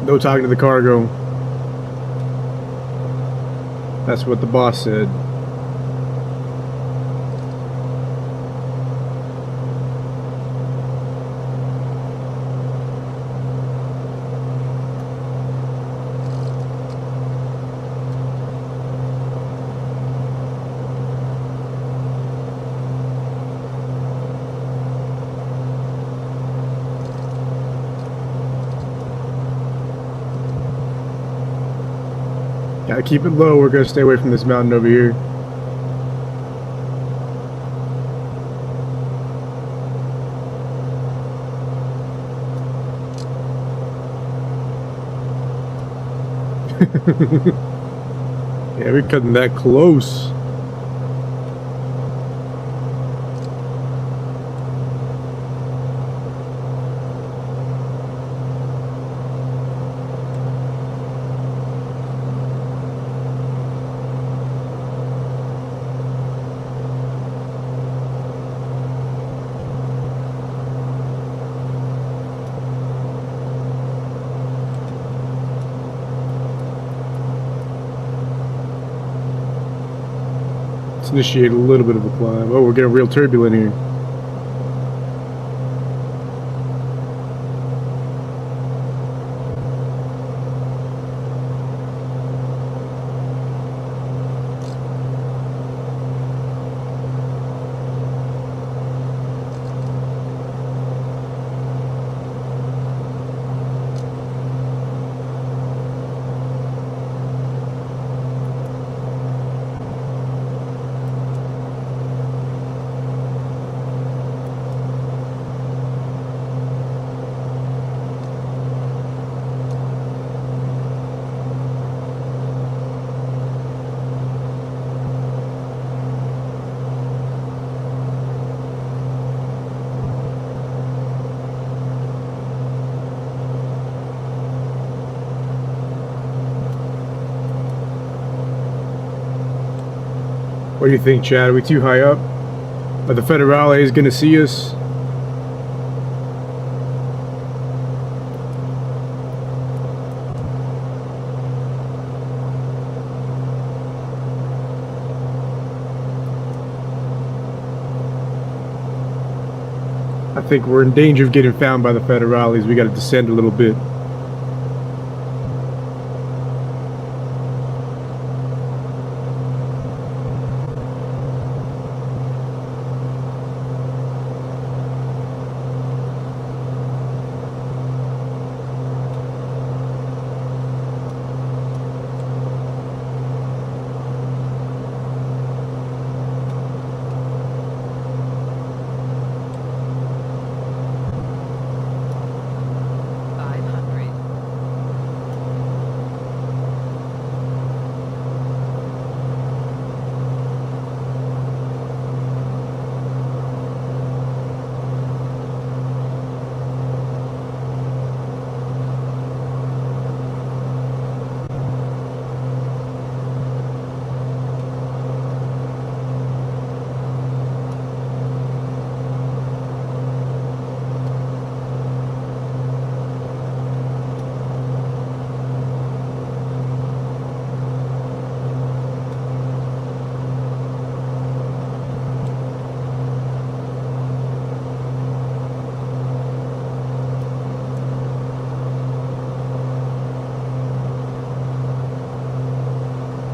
No talking to the cargo. That's what the boss said. Gotta keep it low. We're gonna stay away from this mountain over here. Yeah, we're cutting that close. Let's initiate a little bit of a climb. Oh, we're getting real turbulent here. What do you think, Chad? Are we too high up? Are the Federales gonna see us? I think we're in danger of getting found by the federales. We got to descend a little bit.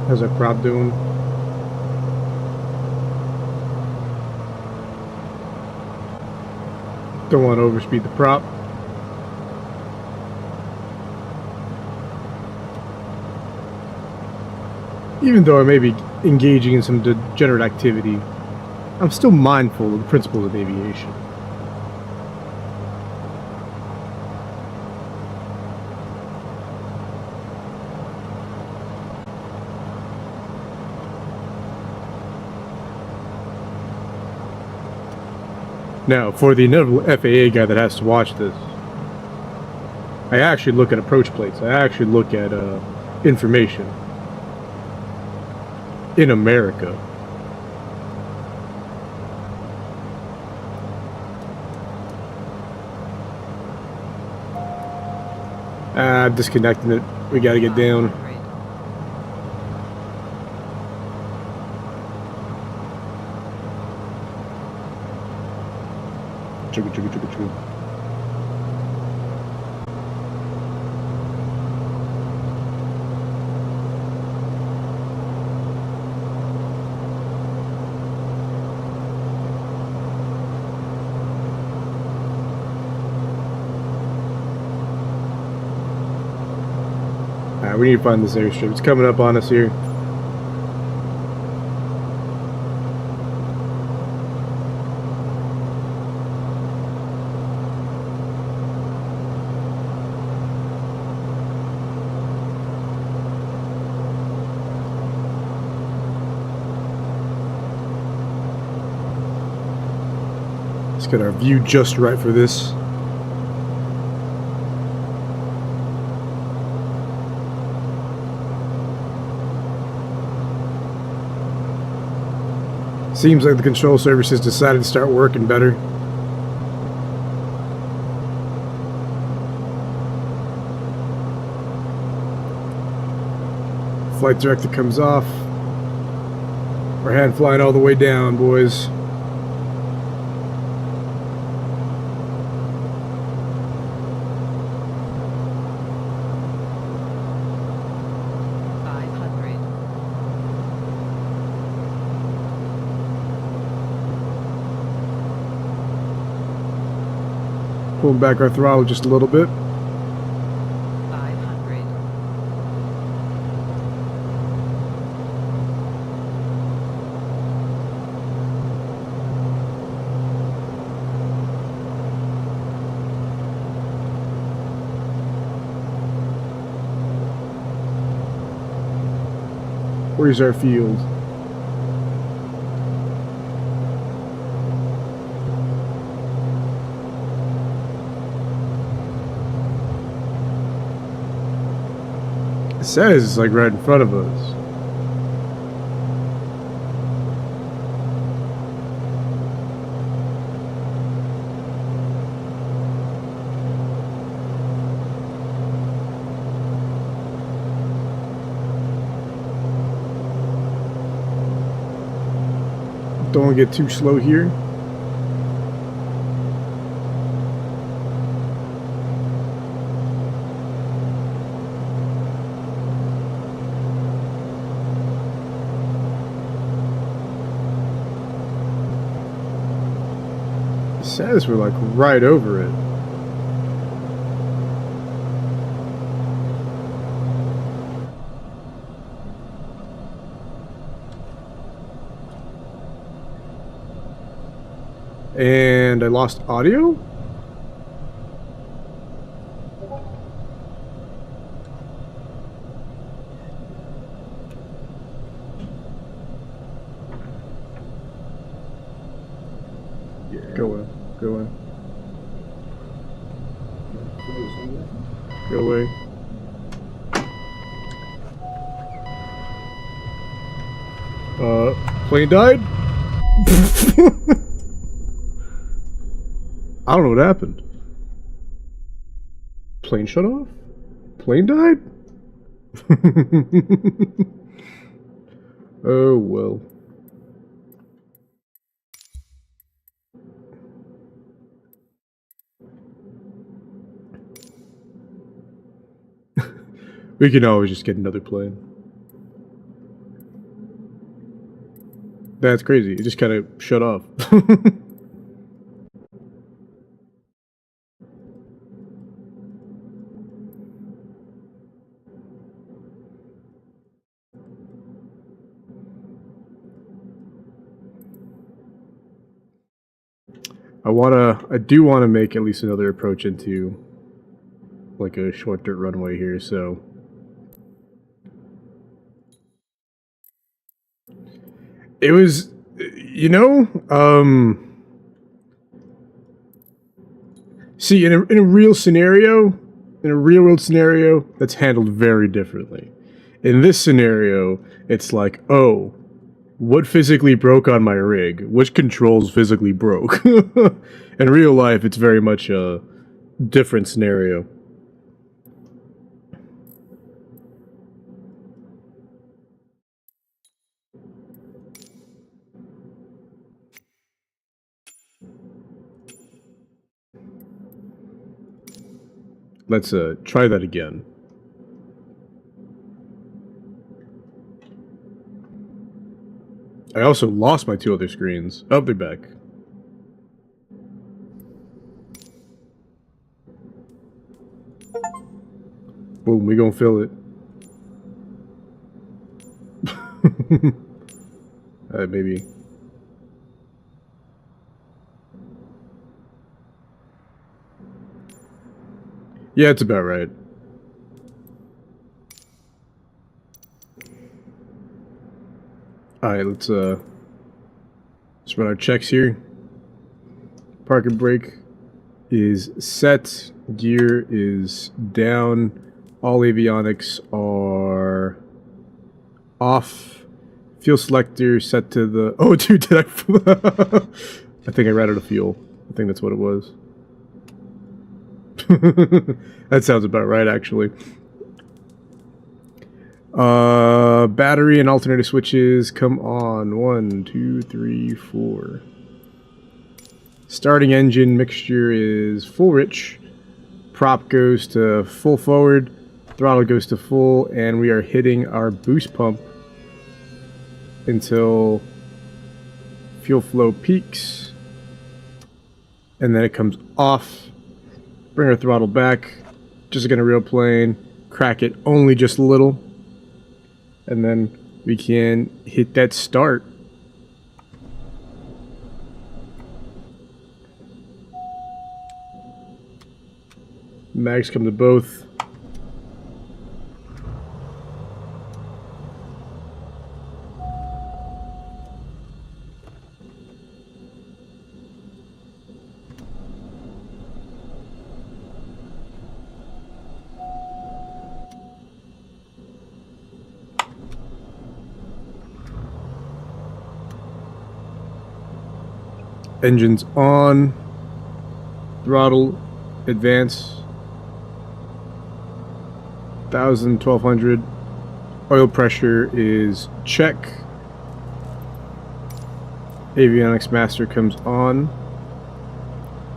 How's our prop doing? Don't want to overspeed the prop. Even though I may be engaging in some degenerate activity, I'm still mindful of the principles of aviation. Now, for the inevitable FAA guy that has to watch this, I actually look at approach plates. I actually look at information in America. Disconnecting it. We gotta get down. Chugga, chugga, chugga, chugga. We need to find this airstrip. It's coming up on us here. Let's get our view just right for this. Seems like the control services decided to start working better. Flight director comes off. Our hand flying all the way down, boys. Pulling back our throttle just a little bit.
500.
Where's our field? It says it's like right in front of us. Don't want to get too slow here. says we're like right over it. And I lost audio? Go away. Go away. Go away. Plane died? I don't know what happened. Plane shut off? Plane died? Oh well. We can always just get another plane. That's crazy. It just kind of shut off. I do wanna make at least another approach into like a short dirt runway here, so it was, you know, see, in a real scenario, in a real world scenario, that's handled very differently. In this scenario, it's like, oh, what physically broke on my rig? Which controls physically broke? In real life, it's very much a different scenario. Let's try that again. I also lost my two other screens. Oh, they're back. Boom, we gonna fill it. Maybe. Yeah, it's about right. Alright, let's run our checks here. Park and brake is set. Gear is down. All avionics are off. Fuel selector set to the... Oh, dude, did I... I think I ran out of fuel. I think that's what it was. That sounds about right, actually. Battery and alternator switches come on. 1, 2, 3, 4. Starting engine mixture is full rich. Prop goes to full forward. Throttle goes to full, and we are hitting our boost pump until fuel flow peaks, and then it comes off. Bring our throttle back, just like in a real plane. Crack it only just a little, and then we can hit that start. Mags come to both. Engines on. Throttle, advance. 1,000, 1,200. Oil pressure is check. Avionics master comes on.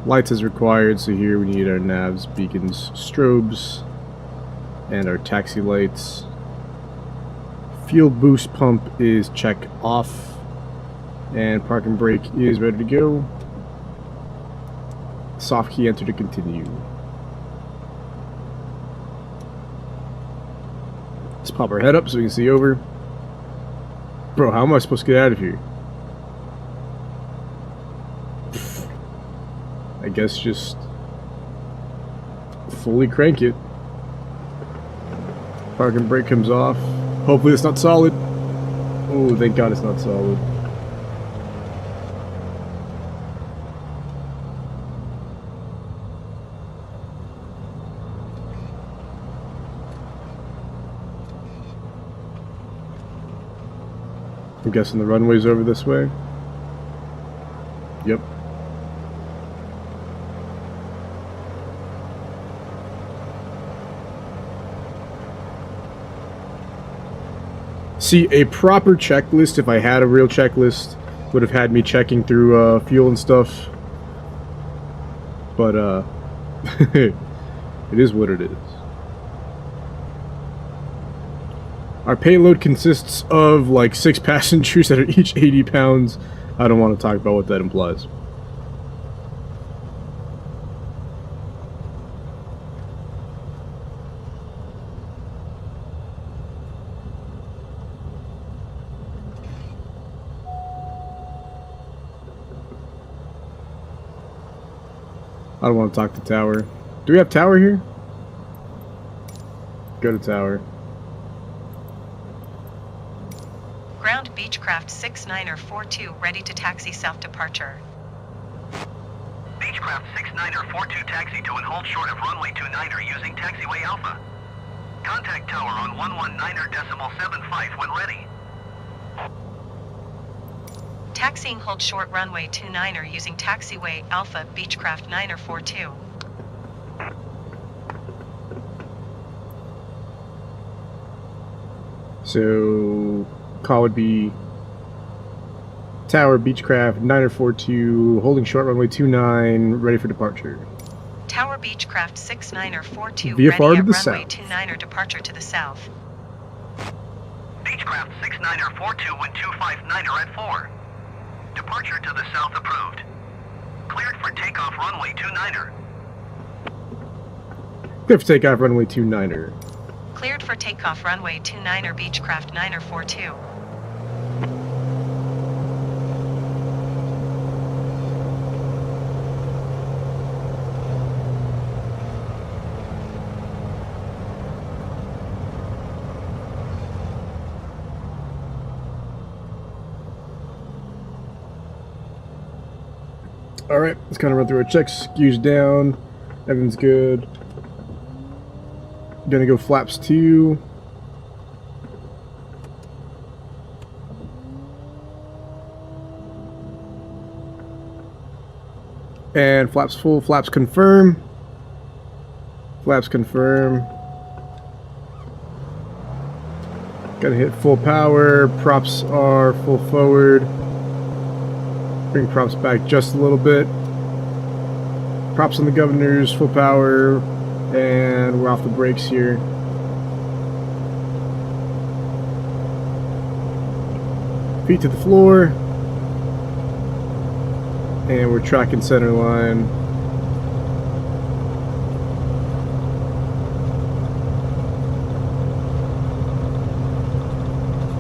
Lights as required, so here we need our navs, beacons, strobes, and our taxi lights. Fuel boost pump is check off. And park and brake is ready to go. Soft key enter to continue. Let's pop our head up so we can see over. Bro, how am I supposed to get out of here? I guess just fully crank it. Parking brake comes off. Hopefully it's not solid. Oh, thank God it's not solid. I'm guessing the runway's over this way. Yep. See, a proper checklist, if I had a real checklist, would have had me checking through fuel and stuff. But, it is what it is. Our payload consists of like 6 passengers that are each 80 pounds. I don't want to talk about what that implies. I don't want to talk to tower. Do we have tower here? Go to tower.
Ground Beechcraft 69er42 ready to taxi south departure.
Beechcraft 69er42 taxi to and hold short of runway 29er using taxiway Alpha. Contact tower on 119.75 when ready.
Taxiing hold short runway 29er using taxiway Alpha Beechcraft 9er42.
So, call would be Tower Beechcraft 9er42 holding short runway 29 ready for departure.
Tower Beechcraft 69er42
VFR
ready
to the
at runway
south.
29er departure to the south.
Beechcraft 69er42 and 259er at 4. Departure to the south approved. Cleared for takeoff runway 29er.
Clear for takeoff runway 29er.
Cleared for takeoff runway 29er Beechcraft 9er42.
Alright, let's kind of run through our checks. Gears down. Everything's good. Gonna go flaps 2. And flaps full. Flaps confirm. Flaps confirm. Gotta hit full power. Props are full forward. Bring props back just a little bit. Props on the governors, full power, and we're off the brakes here. Feet to the floor. And we're tracking center line.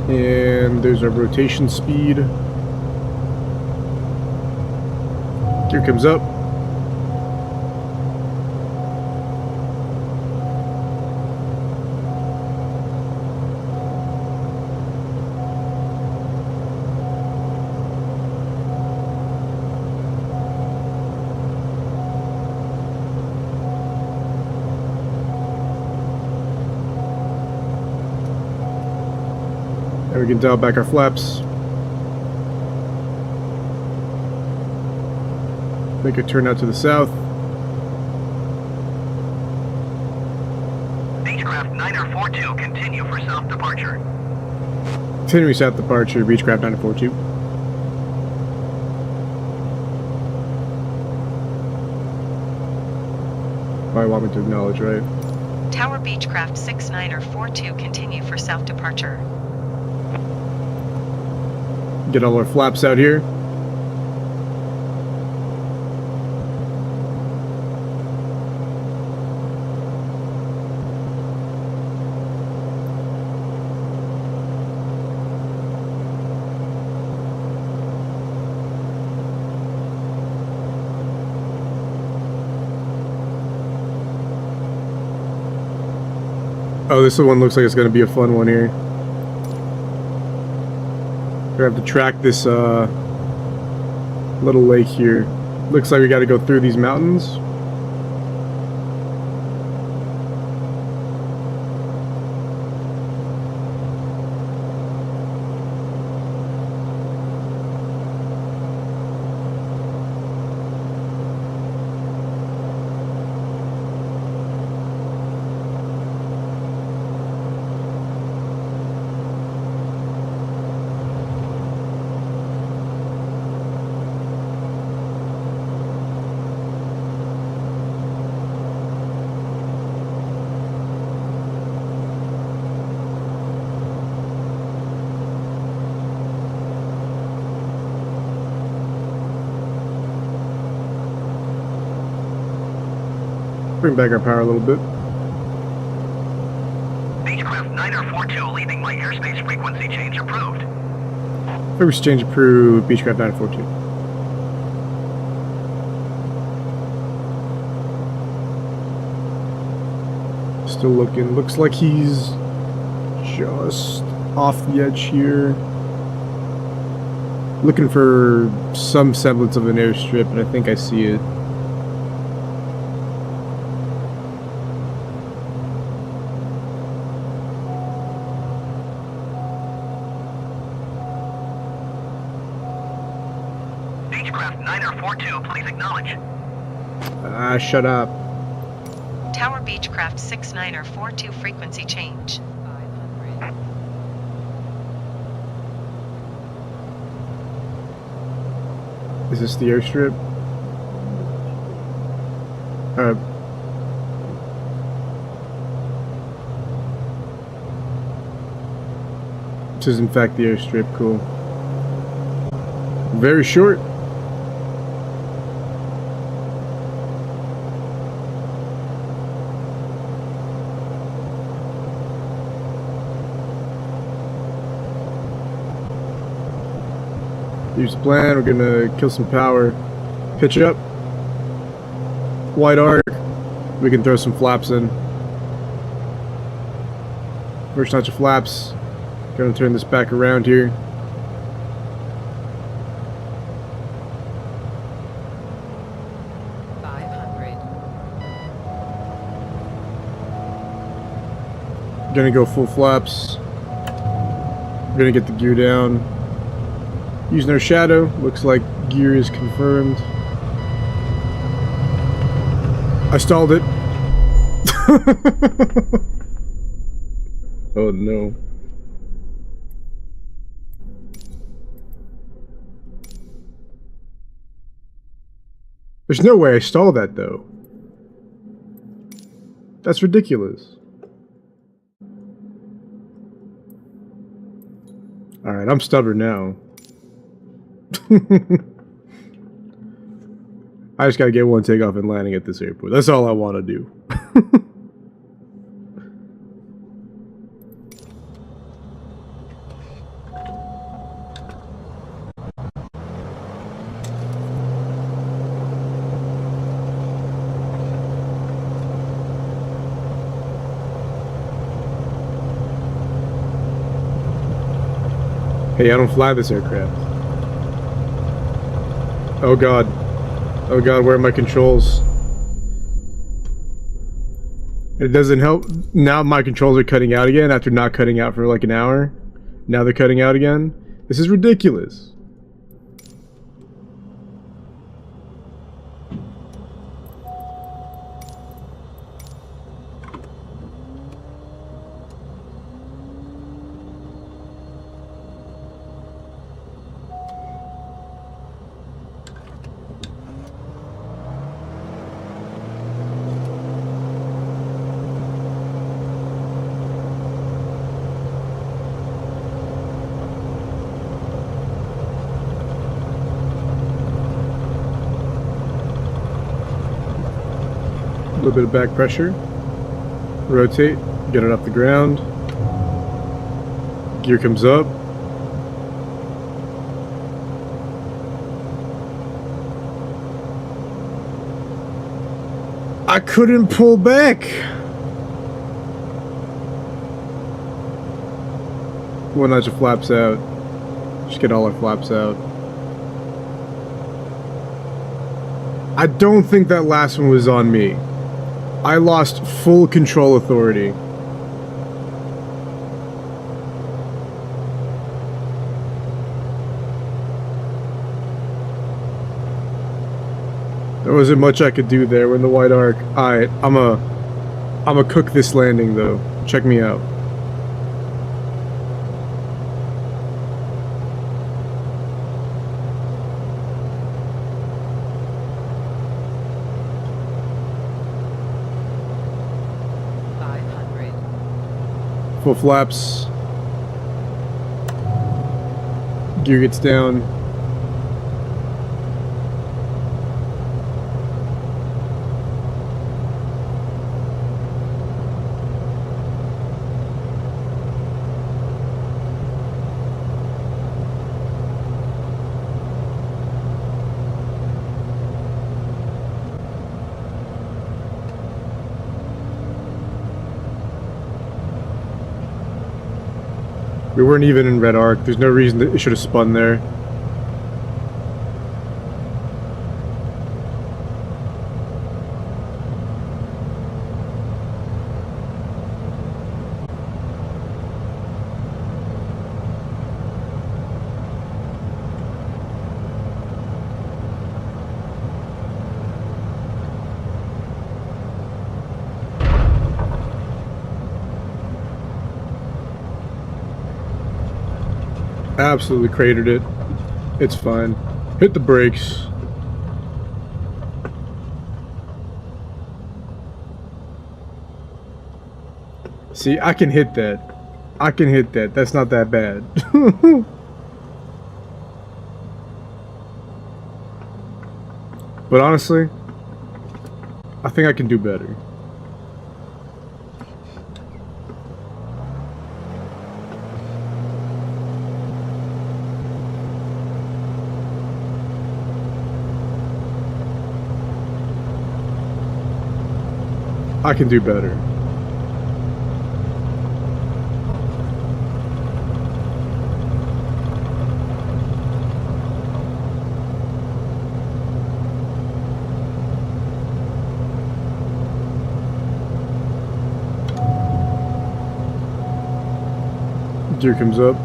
And there's our rotation speed. Gear comes up. And we can dial back our flaps. Make a turn out to the south.
Beechcraft 9er42 continue for south departure.
Continuing south departure, Beechcraft 942. Probably want me to acknowledge, right?
Tower Beechcraft 69er42 continue for south departure.
Get all our flaps out here. Oh, this one looks like it's gonna be a fun one here. We have to track this little lake here. Looks like we got to go through these mountains. Bring back our power a little bit.
Beechcraft 942 leaving my airspace frequency change approved.
Frequency change approved, Beechcraft 942. Still looking. Looks like he's just off the edge here. Looking for some semblance of an airstrip, and I think I see it.
Beechcraft 942, please acknowledge.
Ah, shut up.
Tower Beechcraft 69er42 frequency change.
500.
Is this the airstrip? This is in fact the airstrip, cool. Very short. Here's the plan. We're gonna kill some power, pitch up, wide arc. We can throw some flaps in. First notch of flaps. Gonna turn this back around here. Gonna go full flaps. We're gonna get the gear down. Using our shadow, looks like gear is confirmed. I stalled it. Oh no. There's no way I stalled that though. That's ridiculous. Alright, I'm stubborn now. I just gotta get one takeoff and landing at this airport. That's all I want to do. Hey, I don't fly this aircraft. Oh god. Oh god, where are my controls? It doesn't help. Now my controls are cutting out again after not cutting out for like an hour. Now they're cutting out again. This is ridiculous. A little bit of back pressure. Rotate, get it off the ground. Gear comes up. I couldn't pull back. one notch of flaps out. Just get all our flaps out. I don't think that last one was on me. I lost full control authority. There wasn't much I could do there. We're in the white arc. Alright, I'm a cook this landing though. Check me out. Full flaps. Gear gets down. We weren't even in red arc. There's no reason that it should have spun there. Absolutely cratered it. It's fine. Hit the brakes. See, I can hit that. I can hit that. That's not that bad. But honestly, I think I can do better. I can do better. Gear comes up.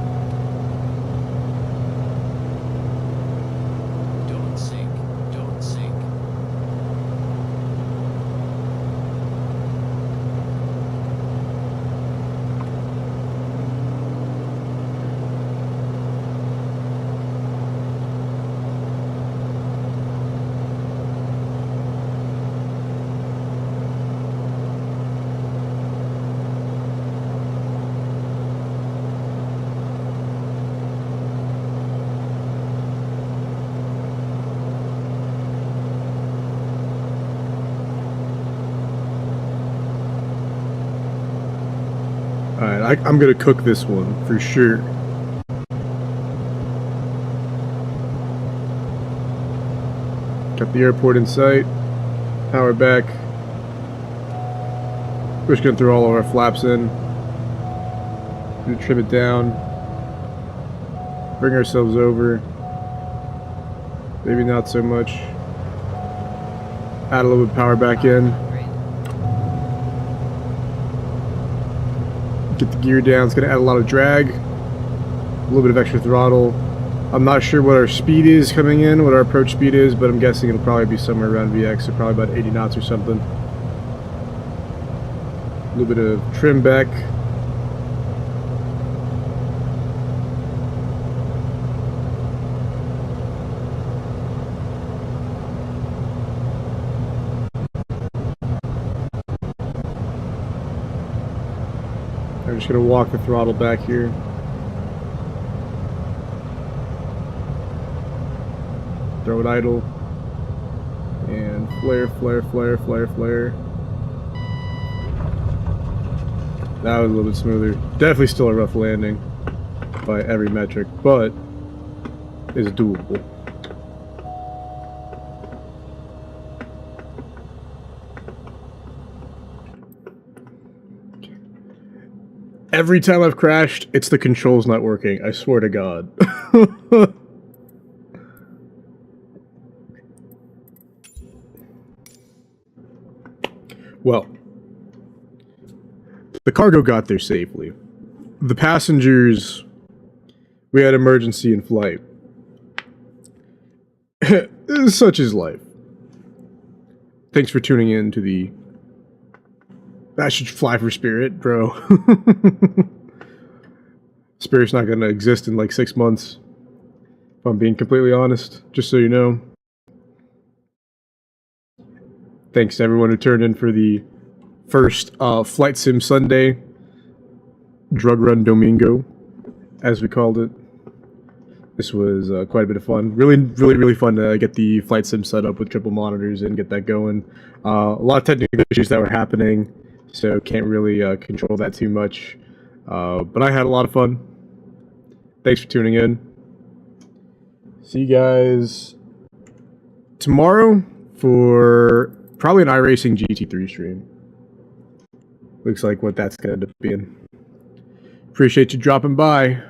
Don't sink. Don't sink.
Alright, I'm gonna cook this one for sure. Got the airport in sight. Power back. We're just gonna throw all of our flaps in. Gonna trim it down. Bring ourselves over. Maybe not so much. Add a little bit of power back in. Get the gear down. It's going to add a lot of drag. A little bit of extra throttle. I'm not sure what our speed is coming in, what our approach speed is, but I'm guessing it'll probably be somewhere around VX, so probably about 80 knots or something. A little bit of trim back. I'm just going to walk the throttle back here. Throw it idle. And flare, flare, flare, flare, flare. That was a little bit smoother. Definitely still a rough landing by every metric, but it's doable. Every time I've crashed, it's the controls not working. I swear to God. Well, the cargo got there safely. The passengers, we had emergency in flight. Such is life. Thanks for tuning in to the... I should fly for Spirit, bro. Spirit's not going to exist in like 6 months. If I'm being completely honest, just so you know. Thanks to everyone who turned in for the first Flight Sim Sunday, Drug Run Domingo, as we called it. This was quite a bit of fun. Really fun to get the Flight Sim set up with triple monitors and get that going. A lot of technical issues that were happening, so can't really control that too much. But I had a lot of fun. Thanks for tuning in. See you guys tomorrow for probably an iRacing GT3 stream. Looks like what that's going to end up being. Appreciate you dropping by.